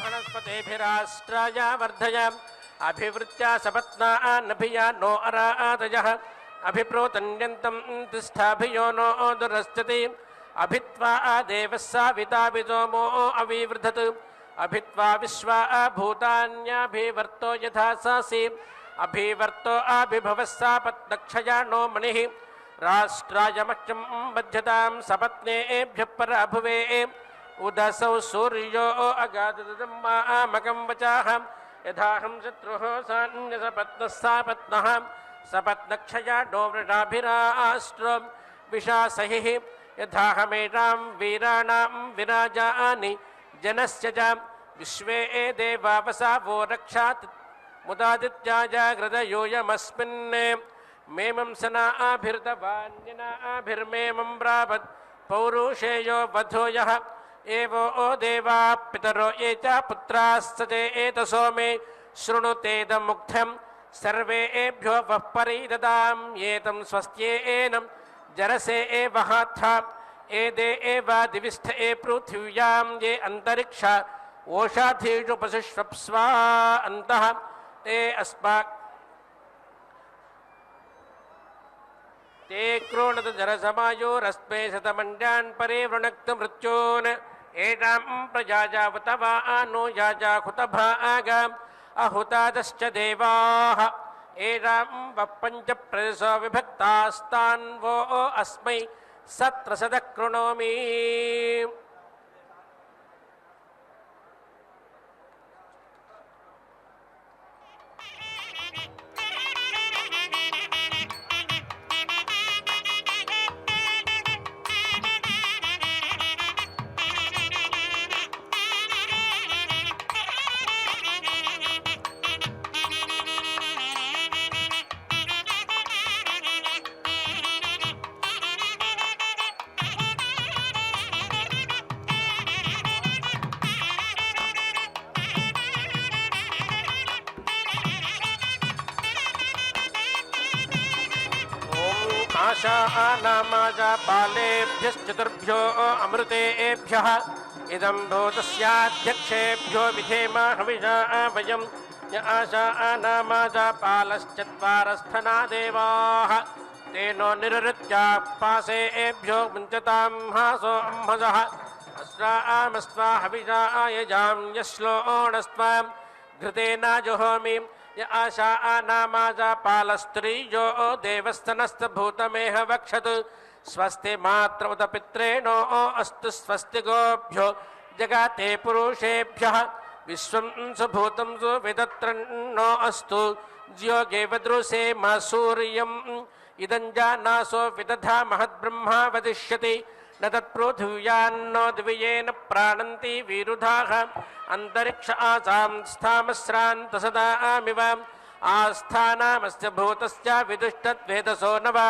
वनस्पतेभिराष्ट्राय वर्धय अभिवृत्या सपत्ना नभिया नो अरातयः अभिप्रोतन्यन्तं तिष्ठाभियो नो दुरस्यति अभित्वा देवः साविताभितो मो अविवृधत् अभित्वा विश्वा भूतान्याभिवर्तो यथा सासि अभिवर्तो अभिभवः सापत्नक्षया नो मणिः राष्ट्राय मह्यं बध्यतां सपत्नेभ्यः पराभुवे उदसौ सूर्यो अगाधमामकं वचाः यथाहं शत्रुः सान्यसपत्नः सापत्नः सपत्नक्षया नो वृणाभिराष्ट्रो विशासहिः यथाहमेषां वीराणां विराजानि जनस्य च विश्वे देवावसावो रक्षात् मुदादित्याय हृदयोऽयमस्मिन् मेमं सनाभिर्दवान्यनाभिर्मेमं प्रापत् पौरुषेयो वधो यः एवो देवा पितरो ये च पुत्राश्च एतसो मे शृणुतेदमुग्धं सर्वेभ्यो वः परिददां एतं स्वस्त्येनं जरसे एवहाथा एदे एवादिविस्थ ए पृथिव्यां ये अंतरिक्ष ओषाधीषु पशुष्वप्स्वा अन्तः ते अस्माक् ते क्रोणत जरसमायोरस्मे शतमण्डान् परिवृणक्त मृत्योन् एतां प्रजाजावतवा नो याजाहुतभागा अहुतादश्च देवाः एतां वः प्रजसो विभक्तास्तान् वो अस्मै सत्रसदः कृणोमि। आशानामाजा बालेभ्यश्चतुर्भ्यो अमृतेभ्यः इदं भूतस्याध्यक्षेभ्यो विधेम हविषा वयं य आशानामाजा बालश्चत्वारस्थना देवाः तेनो निरृत्या पासेभ्यो मुञ्चतां हासो अम्हसः अस्रामस्त्वा हविषा यजां यश्लोणस्त्वा घृतेन जुहोमि य आशा नामाजा पालस्त्रीयो देवस्थनस्थभूतमेह वक्षत् स्वस्ति मात्र उत पित्रेणो अस्तु स्वस्ति गोभ्यो जगाते पुरुषेभ्यः विश्वं सुभूतं सुविदत्रन्नो अस्तु ज्योगे वदृशे मा सूर्यम् इदं जानासो विदधा महद्ब्रह्मा वदिष्यति न तत्पृथिव्यान्नो द्वियेन प्राणन्ति विरुधाः अंतरिक्ष आसां स्थामस्रान्तसदामिव आस्थानामस्य भूतस्य विदुष्टद्वेदसो न वा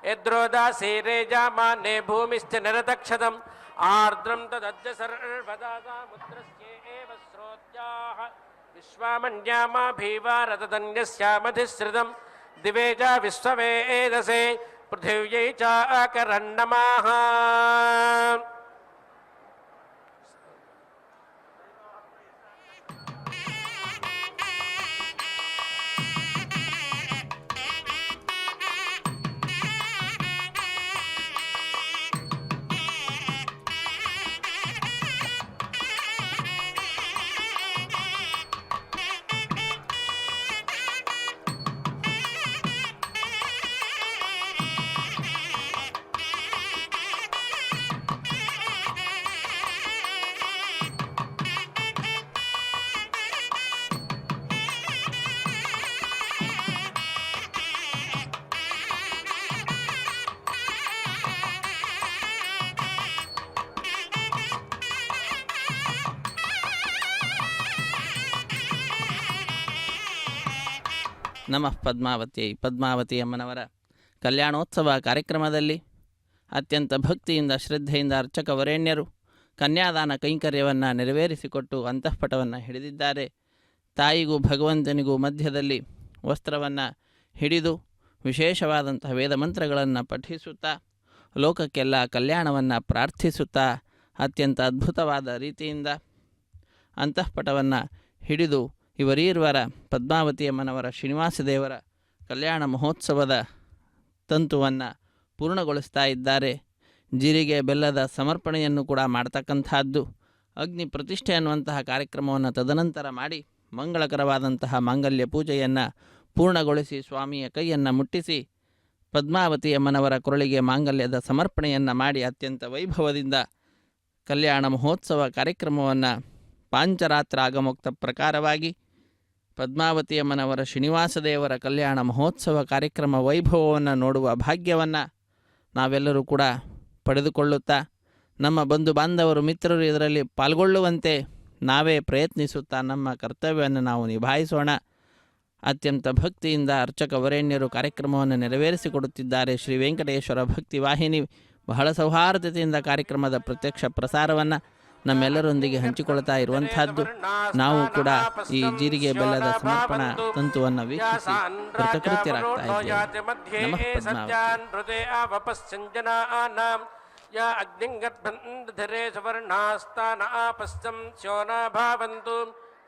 यद्रोदासीरेजामाने भूमिश्च निरतक्षतम् आर्द्रं तदद्य सर्वदा सामुद्रस्येव स्रोत्याः विश्वामन्यामाभीवारतदन्यस्यामधिश्रितं दिवे च विश्ववेदसे पृथिव्यै च अकरन्नमाः। ನಮಃ ಪದ್ಮಾವತಿ ಅಮ್ಮನವರ ಕಲ್ಯಾಣೋತ್ಸವ ಕಾರ್ಯಕ್ರಮದಲ್ಲಿ ಅತ್ಯಂತ ಭಕ್ತಿಯಿಂದ ಶ್ರದ್ಧೆಯಿಂದ ಅರ್ಚಕ ವರೇಣ್ಯರು ಕನ್ಯಾದಾನ ಕೈಂಕರ್ಯವನ್ನು ನೆರವೇರಿಸಿಕೊಟ್ಟು ಅಂತಃಪಟವನ್ನು ಹಿಡಿದಿದ್ದಾರೆ. ತಾಯಿಗೂ ಭಗವಂತನಿಗೂ ಮಧ್ಯದಲ್ಲಿ ವಸ್ತ್ರವನ್ನು ಹಿಡಿದು ವಿಶೇಷವಾದಂತಹ ವೇದ ಮಂತ್ರಗಳನ್ನು ಪಠಿಸುತ್ತಾ ಲೋಕಕ್ಕೆಲ್ಲ ಕಲ್ಯಾಣವನ್ನು ಪ್ರಾರ್ಥಿಸುತ್ತಾ ಅತ್ಯಂತ ಅದ್ಭುತವಾದ ರೀತಿಯಿಂದ ಅಂತಃಪಟವನ್ನು ಹಿಡಿದು ಇವರೀರ್ವರ ಪದ್ಮಾವತಿಯಮ್ಮನವರ ಶ್ರೀನಿವಾಸ ದೇವರ ಕಲ್ಯಾಣ ಮಹೋತ್ಸವದ ತಂತುವನ್ನು ಪೂರ್ಣಗೊಳಿಸ್ತಾ ಇದ್ದಾರೆ. ಜೀರಿಗೆ ಬೆಲ್ಲದ ಸಮರ್ಪಣೆಯನ್ನು ಕೂಡ ಮಾಡ್ತಕ್ಕಂಥದ್ದು. ಅಗ್ನಿ ಪ್ರತಿಷ್ಠೆ ಅನ್ನುವಂತಹ ಕಾರ್ಯಕ್ರಮವನ್ನು ತದನಂತರ ಮಾಡಿ ಮಂಗಳಕರವಾದಂತಹ ಮಾಂಗಲ್ಯ ಪೂಜೆಯನ್ನು ಪೂರ್ಣಗೊಳಿಸಿ ಸ್ವಾಮಿಯ ಕೈಯನ್ನು ಮುಟ್ಟಿಸಿ ಪದ್ಮಾವತಿಯಮ್ಮನವರ ಕೊರಳಿಗೆ ಮಾಂಗಲ್ಯದ ಸಮರ್ಪಣೆಯನ್ನು ಮಾಡಿ ಅತ್ಯಂತ ವೈಭವದಿಂದ ಕಲ್ಯಾಣ ಮಹೋತ್ಸವ ಕಾರ್ಯಕ್ರಮವನ್ನು ಪಾಂಚರಾತ್ರ ಆಗಮೋಕ್ತ ಪ್ರಕಾರವಾಗಿ ಪದ್ಮಾವತಿಯಮ್ಮನವರ ಶ್ರೀನಿವಾಸ ದೇವರ ಕಲ್ಯಾಣ ಮಹೋತ್ಸವ ಕಾರ್ಯಕ್ರಮ ವೈಭವವನ್ನು ನೋಡುವ ಭಾಗ್ಯವನ್ನು ನಾವೆಲ್ಲರೂ ಕೂಡ ಪಡೆದುಕೊಳ್ಳುತ್ತಾ ನಮ್ಮ ಬಂಧು ಬಾಂಧವರು ಮಿತ್ರರು ಇದರಲ್ಲಿ ಪಾಲ್ಗೊಳ್ಳುವಂತೆ ನಾವೇ ಪ್ರಯತ್ನಿಸುತ್ತಾ ನಮ್ಮ ಕರ್ತವ್ಯವನ್ನು ನಾವು ನಿಭಾಯಿಸೋಣ. ಅತ್ಯಂತ ಭಕ್ತಿಯಿಂದ ಅರ್ಚಕ ವರೇಣ್ಯರು ಕಾರ್ಯಕ್ರಮವನ್ನು ನೆರವೇರಿಸಿಕೊಡುತ್ತಿದ್ದಾರೆ. ಶ್ರೀ ವೆಂಕಟೇಶ್ವರ ಭಕ್ತಿ ವಾಹಿನಿ ಬಹಳ ಸೌಹಾರ್ದತೆಯಿಂದ ಕಾರ್ಯಕ್ರಮದ ಪ್ರತ್ಯಕ್ಷ ಪ್ರಸಾರವನ್ನು ನಮ್ಮೆಲ್ಲರೊಂದಿಗೆ ಹಂಚಿಕೊಳ್ತಾ ಇರುವಂತಹದ್ದು. ನಾವು ಕೂಡ ಈ ಜೀರಿಗೆ ಬೆಲ್ಲದ ಸಮರ್ಪಣಾ ತಂತುವನ್ನು ವೀಕ್ಷಿಸಿ ಕೃತಕೃತ್ಯರಾಗ್ತಾ ಇದ್ದೇವೆ. ನಮಃ ಪದ್ಮಾವತಿ. या अग्निं गर्भन्धरे सुवर्णास्तान आपश्चं स्योना भावन्तु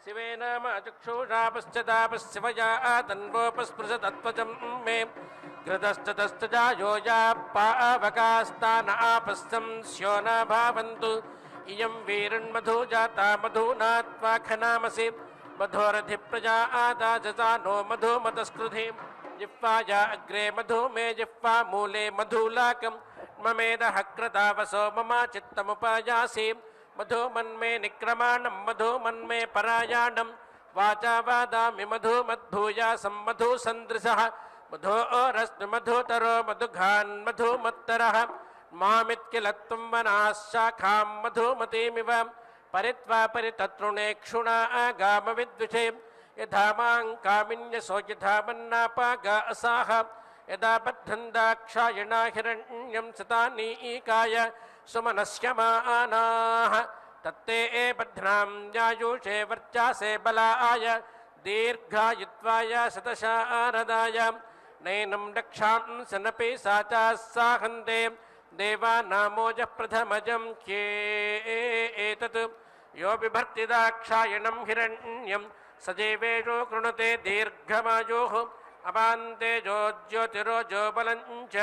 शिवेन मा चक्षुषा पश्चतापश्चिवया तन्वोपस्पृशतत्त्वचं मे घृतश्चतस्तजायो या पावकास्तान आपश्चं स्योना भावन्तु इयं वीरन्मधु जाता मधुना त्वा खनामसि मधोरधिप्रजा आदाजता नो मधुमतस्कृधि जिह्वाया अग्रे मधु मे जिह्वा मूले मधुलाकं ममेदः क्रतावसो मम चित्तमुपायासि मधुमन्मे निक्रमाणं मधुमन्मे परायाणं वाचा वादामि मधुमद्भूयासं मधुसन्दृशः मधोरस्तु मधुतरो मधुघान् मधुमत्तरः मामित्किल त्वं वनाः शाखां मधुमतीमिव परित्वा परिततृणे क्षुणा आगामविद्विषे यथा मां कामिन्यसो यथा मन्नापागा असाः यदा बद्धन्दाक्षायणा हिरण्यं सतानीकाय सुमनस्यमानाः तत्ते बध्नां यायुषे वर्चासे बलाय दीर्घायुत्वाय शतशारदाय नैनं रक्षांसनपि सा चास्साहन्ते देवानामोजः प्रथमजं ह्येतत् यो बिभर्तिदाक्षायणं हिरण्यं सजीवेषु कृणुते दीर्घमायुः अपान्ते ज्योतिरोजो बलञ्च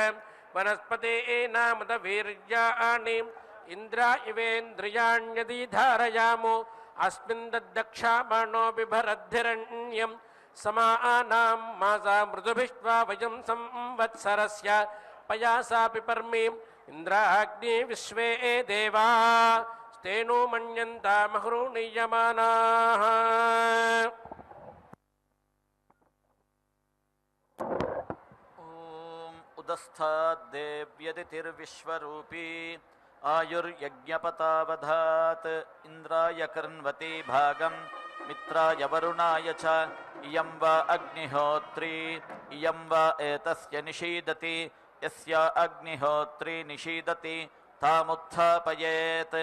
वनस्पतीनामुदवीर्याणि इन्द्रा इवेन्द्रियाण्यदि धारयामो अस्मिन् दद्दक्षामाणो बिभरद्धिरण्यं समानां मासा मृदुभिष्ट्वा वयं संवत्सरस्य पयासा पिपर्मि इन्द्राग्नि विश्वे देवा स्तेनो मन्यन्ता मह्रूणीयमानाः उदस्थाद्देव्यदितिर्विश्वरूपी आयुर्यज्ञपतावधात् इन्द्राय कर्ण्वती भागं मित्राय वरुणाय च इयं वा अग्निहोत्री इयं वा एतस्य निषीदति यस्य अग्निहोत्री निषीदति तामुत्थापयेत्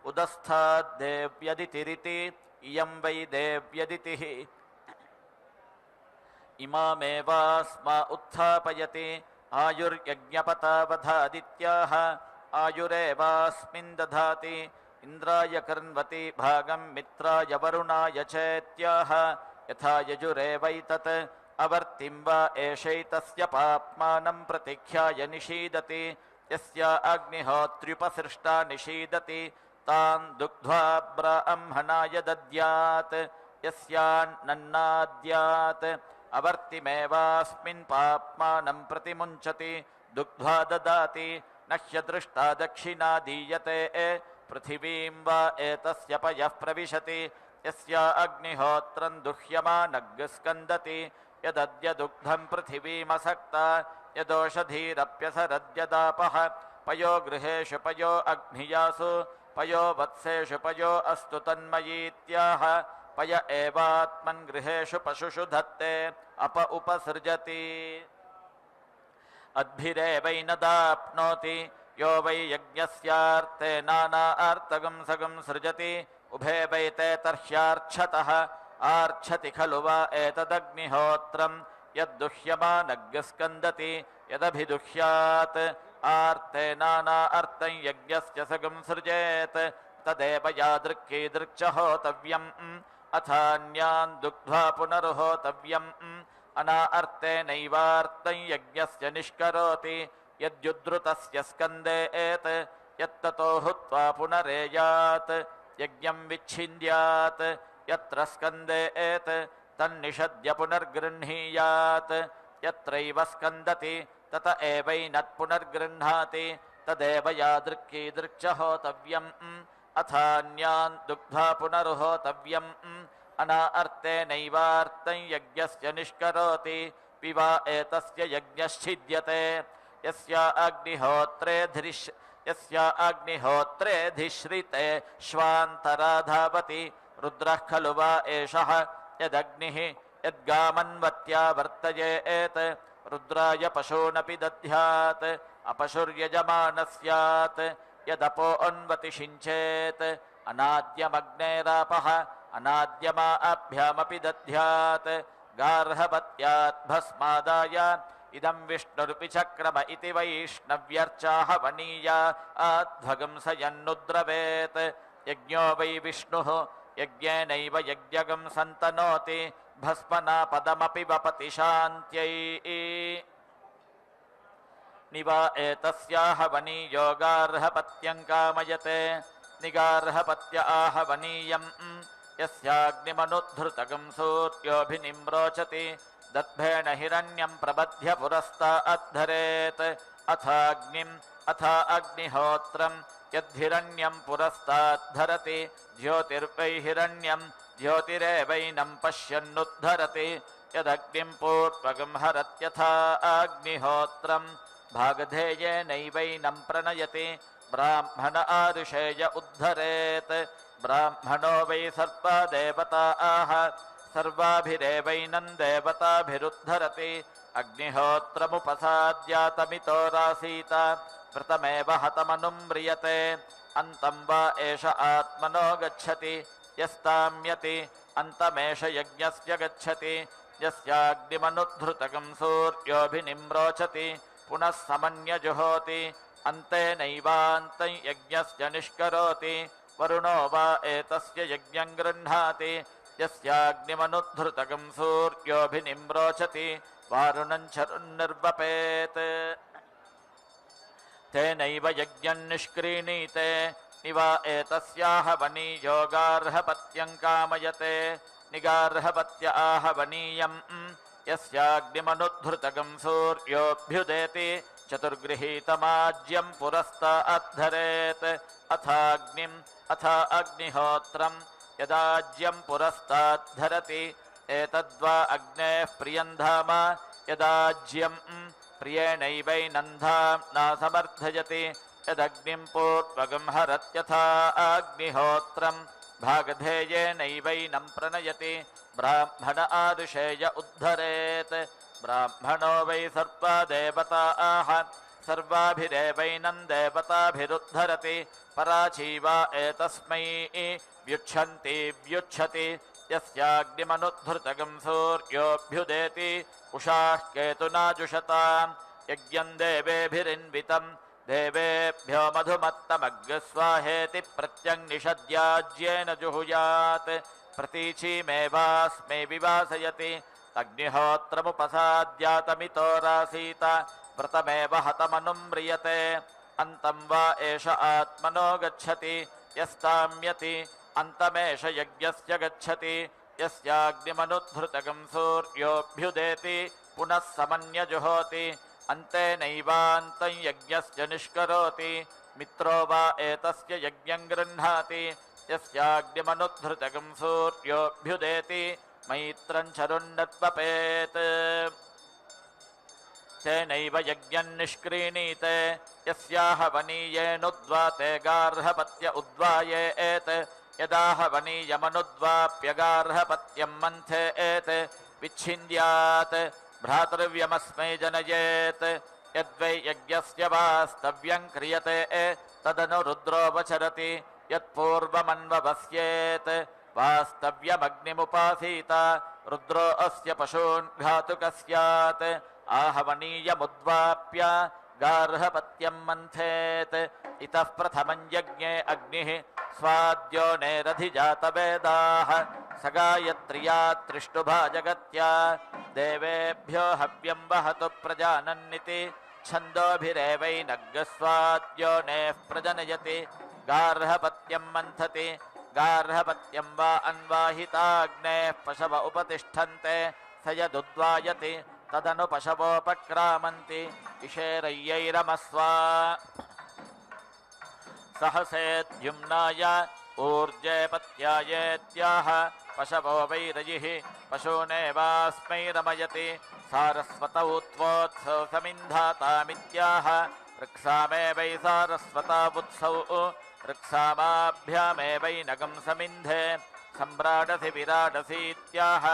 उदस्थाद्देव्यदितिरिति इयं वै देव्यदितिः इमामेवास्मा उत्थापयति आयुर्यज्ञपतावधादित्याः आयुरेवास्मिन् दधाति इन्द्राय कर्ण्वति भागं मित्राय वरुणाय चेत्याह यथा यजुरेवैतत् अवर्तिं वा एषैतस्य पाप्मानं प्रतिख्याय निषीदति यस्य अग्निहोत्र्युपसृष्टा निषीदति तान् दुग्ध्वा ब्राह्मणाय दद्यात् यस्यान्नन्नाद्यात् अवर्तिमेवास्मिन् पाप्मानं प्रतिमुञ्चति दुग्ध्वा ददाति न ह्यदृष्टा दक्षिणा दीयते पृथिवीं वा एतस्य पयः प्रविशति यस्य अग्निहोत्रं दुह्यमानग्स्कन्दति यदद्य दुग्धं पृथिवीमसक्ता यदोषधीरप्यसरद्यदापः पयो गृहेषु पयो अग्नियासु पयो वत्सेषु पयो अस्तु तन्मयीत्याह पय एवात्मन् गृहेषु पशुषु धत्ते अप उपसृजति अद्भिरेवैनदाप्नोति यो वै यज्ञस्यार्थे नानार्तगं सगं सृजति उभे वैते तर्ह्यार्च्छतः आर्च्छति खलु वा एतदग्निहोत्रं यद्दुह्यमानग्स्कन्दति यदभिदुह्यात् आर्ते नानार्तं यज्ञस्य सगं सृजेत् तदेव यादृक्कीदृक् च होतव्यम् अथान्यान् दुग्ध्वा पुनर्होतव्यम् अनार्तेनैवार्तं यज्ञस्य निष्करोति यद्युद्धृतस्य स्कन्दे एत् यत्ततो हुत्वा पुनरेयात् यज्ञं विच्छिन्द्यात् यत्र स्कन्दे एत् तन्निषद्य पुनर्गृह्णीयात् यत्रैव स्कन्दति तत एवैनत् पुनर्गृह्णाति तदेव यादृक्कीदृक् च होतव्यम् अथान्यान् दुग्ध्वा पुनर्होतव्यम् अनार्तेनैवार्तं यज्ञस्य निष्करोति पिवा एतस्य यज्ञश्छिद्यते यस्य अग्निहोत्रेऽधिश्रिते श्वान्तरा धावति रुद्रः खलु वा एषः यदग्निः यद्गामन्वत्या वर्तयेत् रुद्राय पशूनपि दध्यात् अपशुर्यजमानः स्यात् यदपो अन्वतिषिञ्चेत् अनाद्यमग्नेरापः अनाद्यमा अभ्यामपि दध्यात् गार्हपत्यात् भस्मादाय इदं विष्णुर्पि चक्रम इति वैष्णव्यर्चाहवनीया आध्वगं स यन्नुद्रवेत् यज्ञो वै विष्णुः यज्ञेनैव यज्ञगं सन्तनोति भस्मना पदमपि वपति शान्त्यै निवा एतस्याहवनीयोगार्हपत्यं कामयते निगार्हपत्य आहवनीयं यस्याग्निमनुद्धृतगं सूर्योऽभिनिम्रोचति दद्भेन हिरण्यं प्रबध्य पुरस्ताद्धरेत् अथ अग्निहोत्रं यद्धिरण्यं पुरस्ताद्धरति ज्योतिर्वै हिरण्यं ज्योतिरेवैनं पश्यन्नुद्धरति यदग्निं पूर्वगं हरत्यथा अग्निहोत्रं भागधेयेनैवैनं प्रणयति ब्राह्मण आरुषेय उद्धरेत् ब्राह्मणो वै सर्वा देवता आह सर्वाभिरेवैनं देवताभिरुद्धरति अग्निहोत्रमुपसाद्यातमितोरासीत प्रथमेव हतमनुम्रियते अन्तं वा एष आत्मनो गच्छति यस्ताम्यति अन्तमेष यज्ञस्य गच्छति यस्याग्निमनुद्धृतकं सूर्योऽभिनिम्रोचति पुनः समन्यजुहोति अन्तेनैवान्तं यज्ञस्य निष्करोति वरुणो वा एतस्य यज्ञं गृह्णाति यस्याग्निमनुद्धृतकं सूर्योऽभिनिम्रोचति वारुणं चरुन्निर्वपेत् तेनैव यज्ञं निष्क्रीणीते निवा एतस्याहवनीयोगार्हपत्यं कामयते निगार्हपत्य आहवनीयं यस्याग्निमनुद्धृतकं सूर्योऽभ्युदेति चतुर्गृहीतमाज्यं पुरस्ताद्धरेत् अथ अग्निहोत्रं यदाज्यं पुरस्ताद्धरति एतद्वा अग्नेः प्रियं धाम यदाज्यं प्रियेणैवैनं धाम्ना समर्थयति यदग्निं पूर्वगं हरत्यथा अग्निहोत्रं भागधेयेनैवैनं प्रणयति ब्राह्मण आरुषेय उद्धरेत् ब्राह्मणो वै सर्वा देवता आह सर्वाभिरेवैनं देवताभिरुद्धरति पराचीवा एतस्मै व्युच्छति यस्याग्निमनुद्धृतकं सूर्योऽभ्युदेति उषाः केतुना जुषतां यज्ञं देवेभिरिन्वितं देवेभ्यो मधुमत्तमग्स्वाहेति प्रत्यङ्निषद्याज्येन जुहुयात् प्रतीचीमेवास्मै विवासयति अग्निहोत्रमुपसाद्यातमितोरासीत व्रतमेव हतमनुम्रियते अन्तं वा एष आत्मनो गच्छति यस्ताम्यति अन्तमेष यज्ञस्य गच्छति यस्याग्निमनुद्धृतकं सूर्योऽभ्युदेति पुनः समन्यजुहोति अन्तेनैवान्तं यज्ञस्य निष्करोति मित्रो वा एतस्य यज्ञं गृह्णाति यस्याग्निमनुद्धृतकं सूर्योऽभ्युदेति मैत्रं चरुन्नत्वपेत् तेनैव यज्ञं निष्क्रीणीते यस्याहवनीयेनुद्वाते गार्हपत्य उद्वायेत् यदाहवनीयमनुद्वाप्यगार्हपत्यं मन्थेत् विच्छिन्द्यात् भ्रातृव्यमस्मै जनयेत् यद्वै यज्ञस्य वास्तव्यं क्रियते तदनु रुद्रोपचरति यत्पूर्वमन्ववस्येत् वास्तव्यमग्निमुपासीत रुद्रो अस्य पशून् घातुकः स्यात् आहवनीयमुद्वाप्य गार्हपत्यं मन्थेत् इतः प्रथमं यज्ञे अग्निः स्वाद्यो नेरधिजातवेदाः स गायत्र्या त्रिष्टुभा जगत्या देवेभ्यो हव्यं वहतु प्रजानन्निति छन्दोभिरेवैनग्स्वाद्यो नेः प्रजनयति गार्हपत्यं मन्थति गार्हपत्यं वा अन्वाहिताग्नेः पशव उपतिष्ठन्ते स यदुद्वायति तदनु पशवोपक्रामन्ति इषेरय्यैरमस्वा सहसेद्युम्नाय ऊर्जे पत्यायेत्याह पशवो वैरयिः पशूनेवास्मै रमयति सारस्वतौ त्वोत्सौ समिन्धातामित्याह ऋक्सामेवै सारस्वतावुत्सौ ऋक्सामाभ्यामेवैनगं समिन्धे सम्राडसि विराडसीत्याह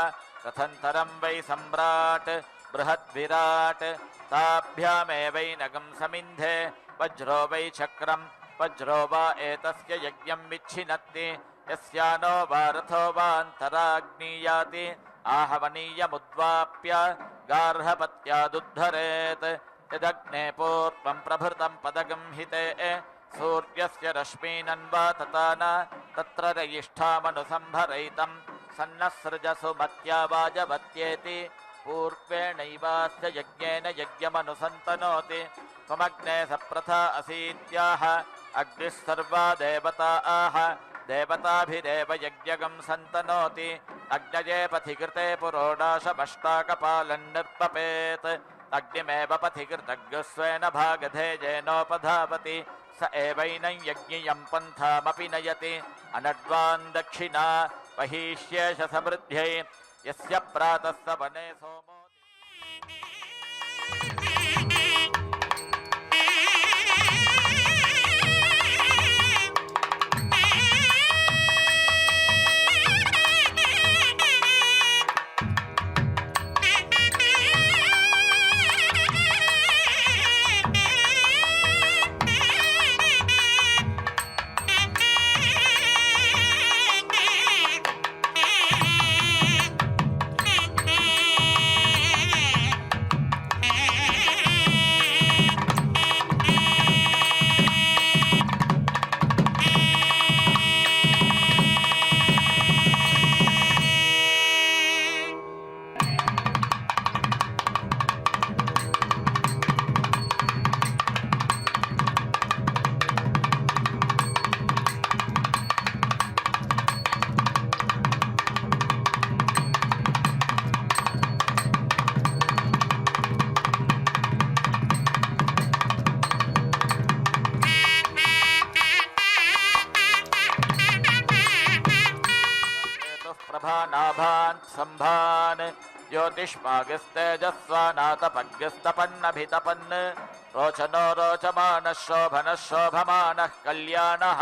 रथन्तरं वै सम्राट् बृहद्विराट् ताभ्यामेवैनगं समिन्धे वज्रो वै चक्रं वज्रो वा एतस्य यज्ञं विच्छिनत्ति यस्यानो वा रथो वान्तराग्नीयाति आहवनीयमुद्वाप्य गार्हपत्यादुद्धरेत् यदग्ने पूर्वं प्रभृतं पदगंहिते सूर्यस्य रश्मीनन्वाततान तत्र रयिष्ठामनुसंभरयितं सन्नसृजसु मत्या वाजवत्येति पूर्वेणैवास्य यज्ञेन यज्ञमनुसन्तनोति त्वमग्ने सप्रथा असीत्याह अग्निः सर्वा देवताः देवताभिरेव यज्ञगं सन्तनोति अग्नये पथि कृते पुरोडाशमष्टाकपालं निर्पपेत् अग्निमेव पथि कृतज्ञस्वेन भागधेयेनोपधावति स एवैनं यज्ञियं पन्थामपि नयति अनड्वान् दक्षिणा बहिष्येष समृद्ध्यै यस्य प्रातः स वने सोमो प्रभानाभान् सम्भान् ज्योतिष्मागस्तेजस्वानातपग्यस्तपन्नभितपन् रोचनो रोचमानः शोभनः शोभमानः कल्याणः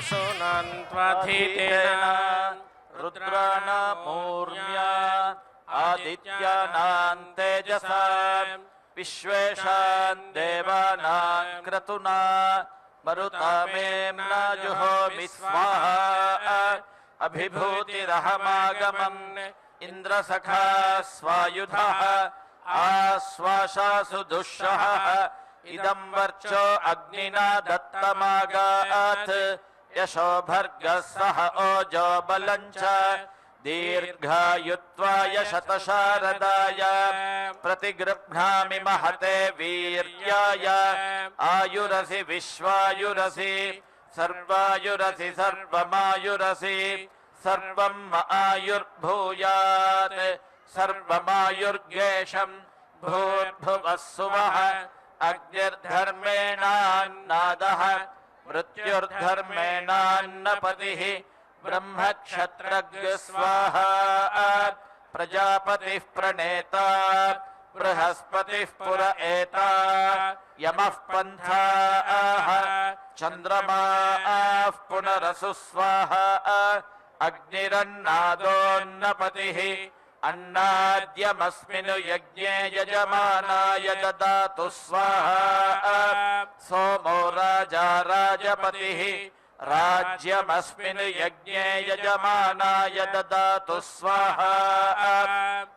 वसूनान् त्वाधीतेन रुद्राणामूर्म्या आदित्यानां तेजसा विश्वेशान् देवानां क्रतुना मरुतामेम्ना जुहोमि स्वाहा अभिभूतिरहमागमन् इन्द्रसखा स्वायुधः आश्वासासु दुःशहः इदं वर्चो अग्निना दत्तमागात् यशो भर्गः सह ओजो बलञ्च दीर्घायुत्वाय शतशारदाय प्रतिगृह्णामि महते वीर्याय आयुरसि विश्वायुरसि सर्वायुरसि सर्वमायुरसि सर्वं आयुर्भूयात् सर्वमायुर्गेशं भूर्भुवः सुवः अग्निर्धर्मेणान्नादः मृत्युर्धर्मेणान्नपतिः ब्रह्मक्षत्रज्ञ स्वाहा प्रजापतिः प्रणेता बृहस्पतिः पुर एता यमः पन्थाः चन्द्रमाः पुनरसु स्वाहा अग्निरन्नादोन्नपतिः अन्नाद्यमस्मिन् यज्ञे यजमानाय ददातु स्वाहा सोमो राजा राजपतिः राज्यमस्मिन् यज्ञे यजमानाय ददातु स्वाहा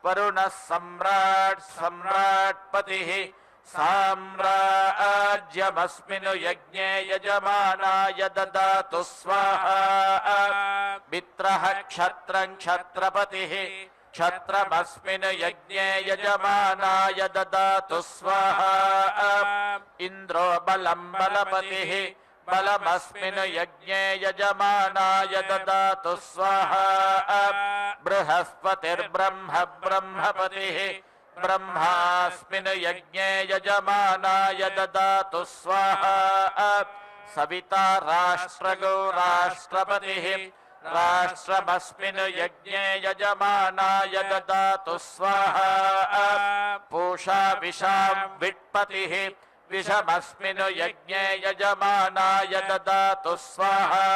वरुणः सम्राट् सम्राट्पतिः साम्राज्यमस्मिन् यज्ञे यजमानाय ददातु स्वाहा मित्रः क्षत्रं क्षत्रपतिः क्षत्रमस्मिन् यज्ञे यजमानाय ददातु स्वाहा इन्द्रो बलं बलपतिः बलमस्मिन् यज्ञे यजमानाय ददातु स्वाहा बृहस्पतिर्ब्रह्म ब्रह्मपतिः ब्रह्मास्मिन् यज्ञे यजमानाय ददातु स्वाहा सविता राष्ट्रगो राष्ट्रपतिः राष्ट्रमस्मिन् यज्ञे यजमानाय ददातु स्वाहा पूषा विशां विट्पतिः विषमस्मिन् यज्ञे यजमानाय ददातु स्वाहा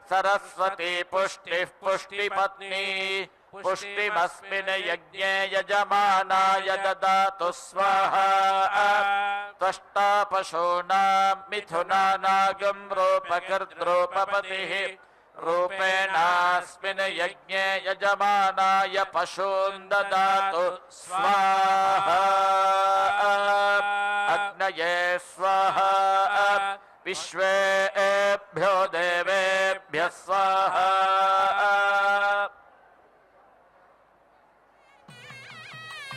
सरस्वती पुष्टिः पुष्टिपत्नी पुष्टिमस्मिन् यज्ञे यजमानाय ददातु स्वाहा त्वष्टा पशूनां मिथुनानागं रूपकर्तृपपतिः रूपेणास्मिन् यज्ञे यजमानाय पशून् ददातु स्वाहा अग्नये स्वाहा विश्वेभ्यो देवेभ्यः स्वाहा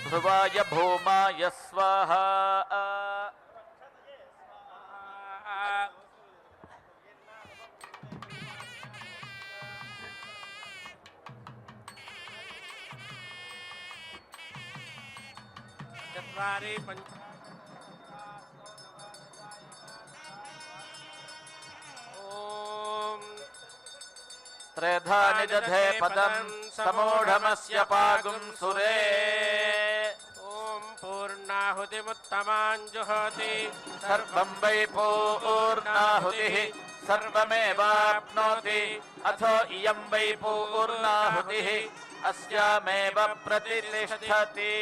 ध्रुवाय भूमाय स्वाहा चत्वारि पञ्च त्रेधा निदधे पदं समूढमस्य पागुं सुरे ॐ पूर्णाहुतिमुत्तमां जुहोति सर्वं वै पूर्णाहुतिः सर्वमेवाप्नोति अथो इयं वै पूर्णाहुतिः अस्यामेव प्रतिष्ठति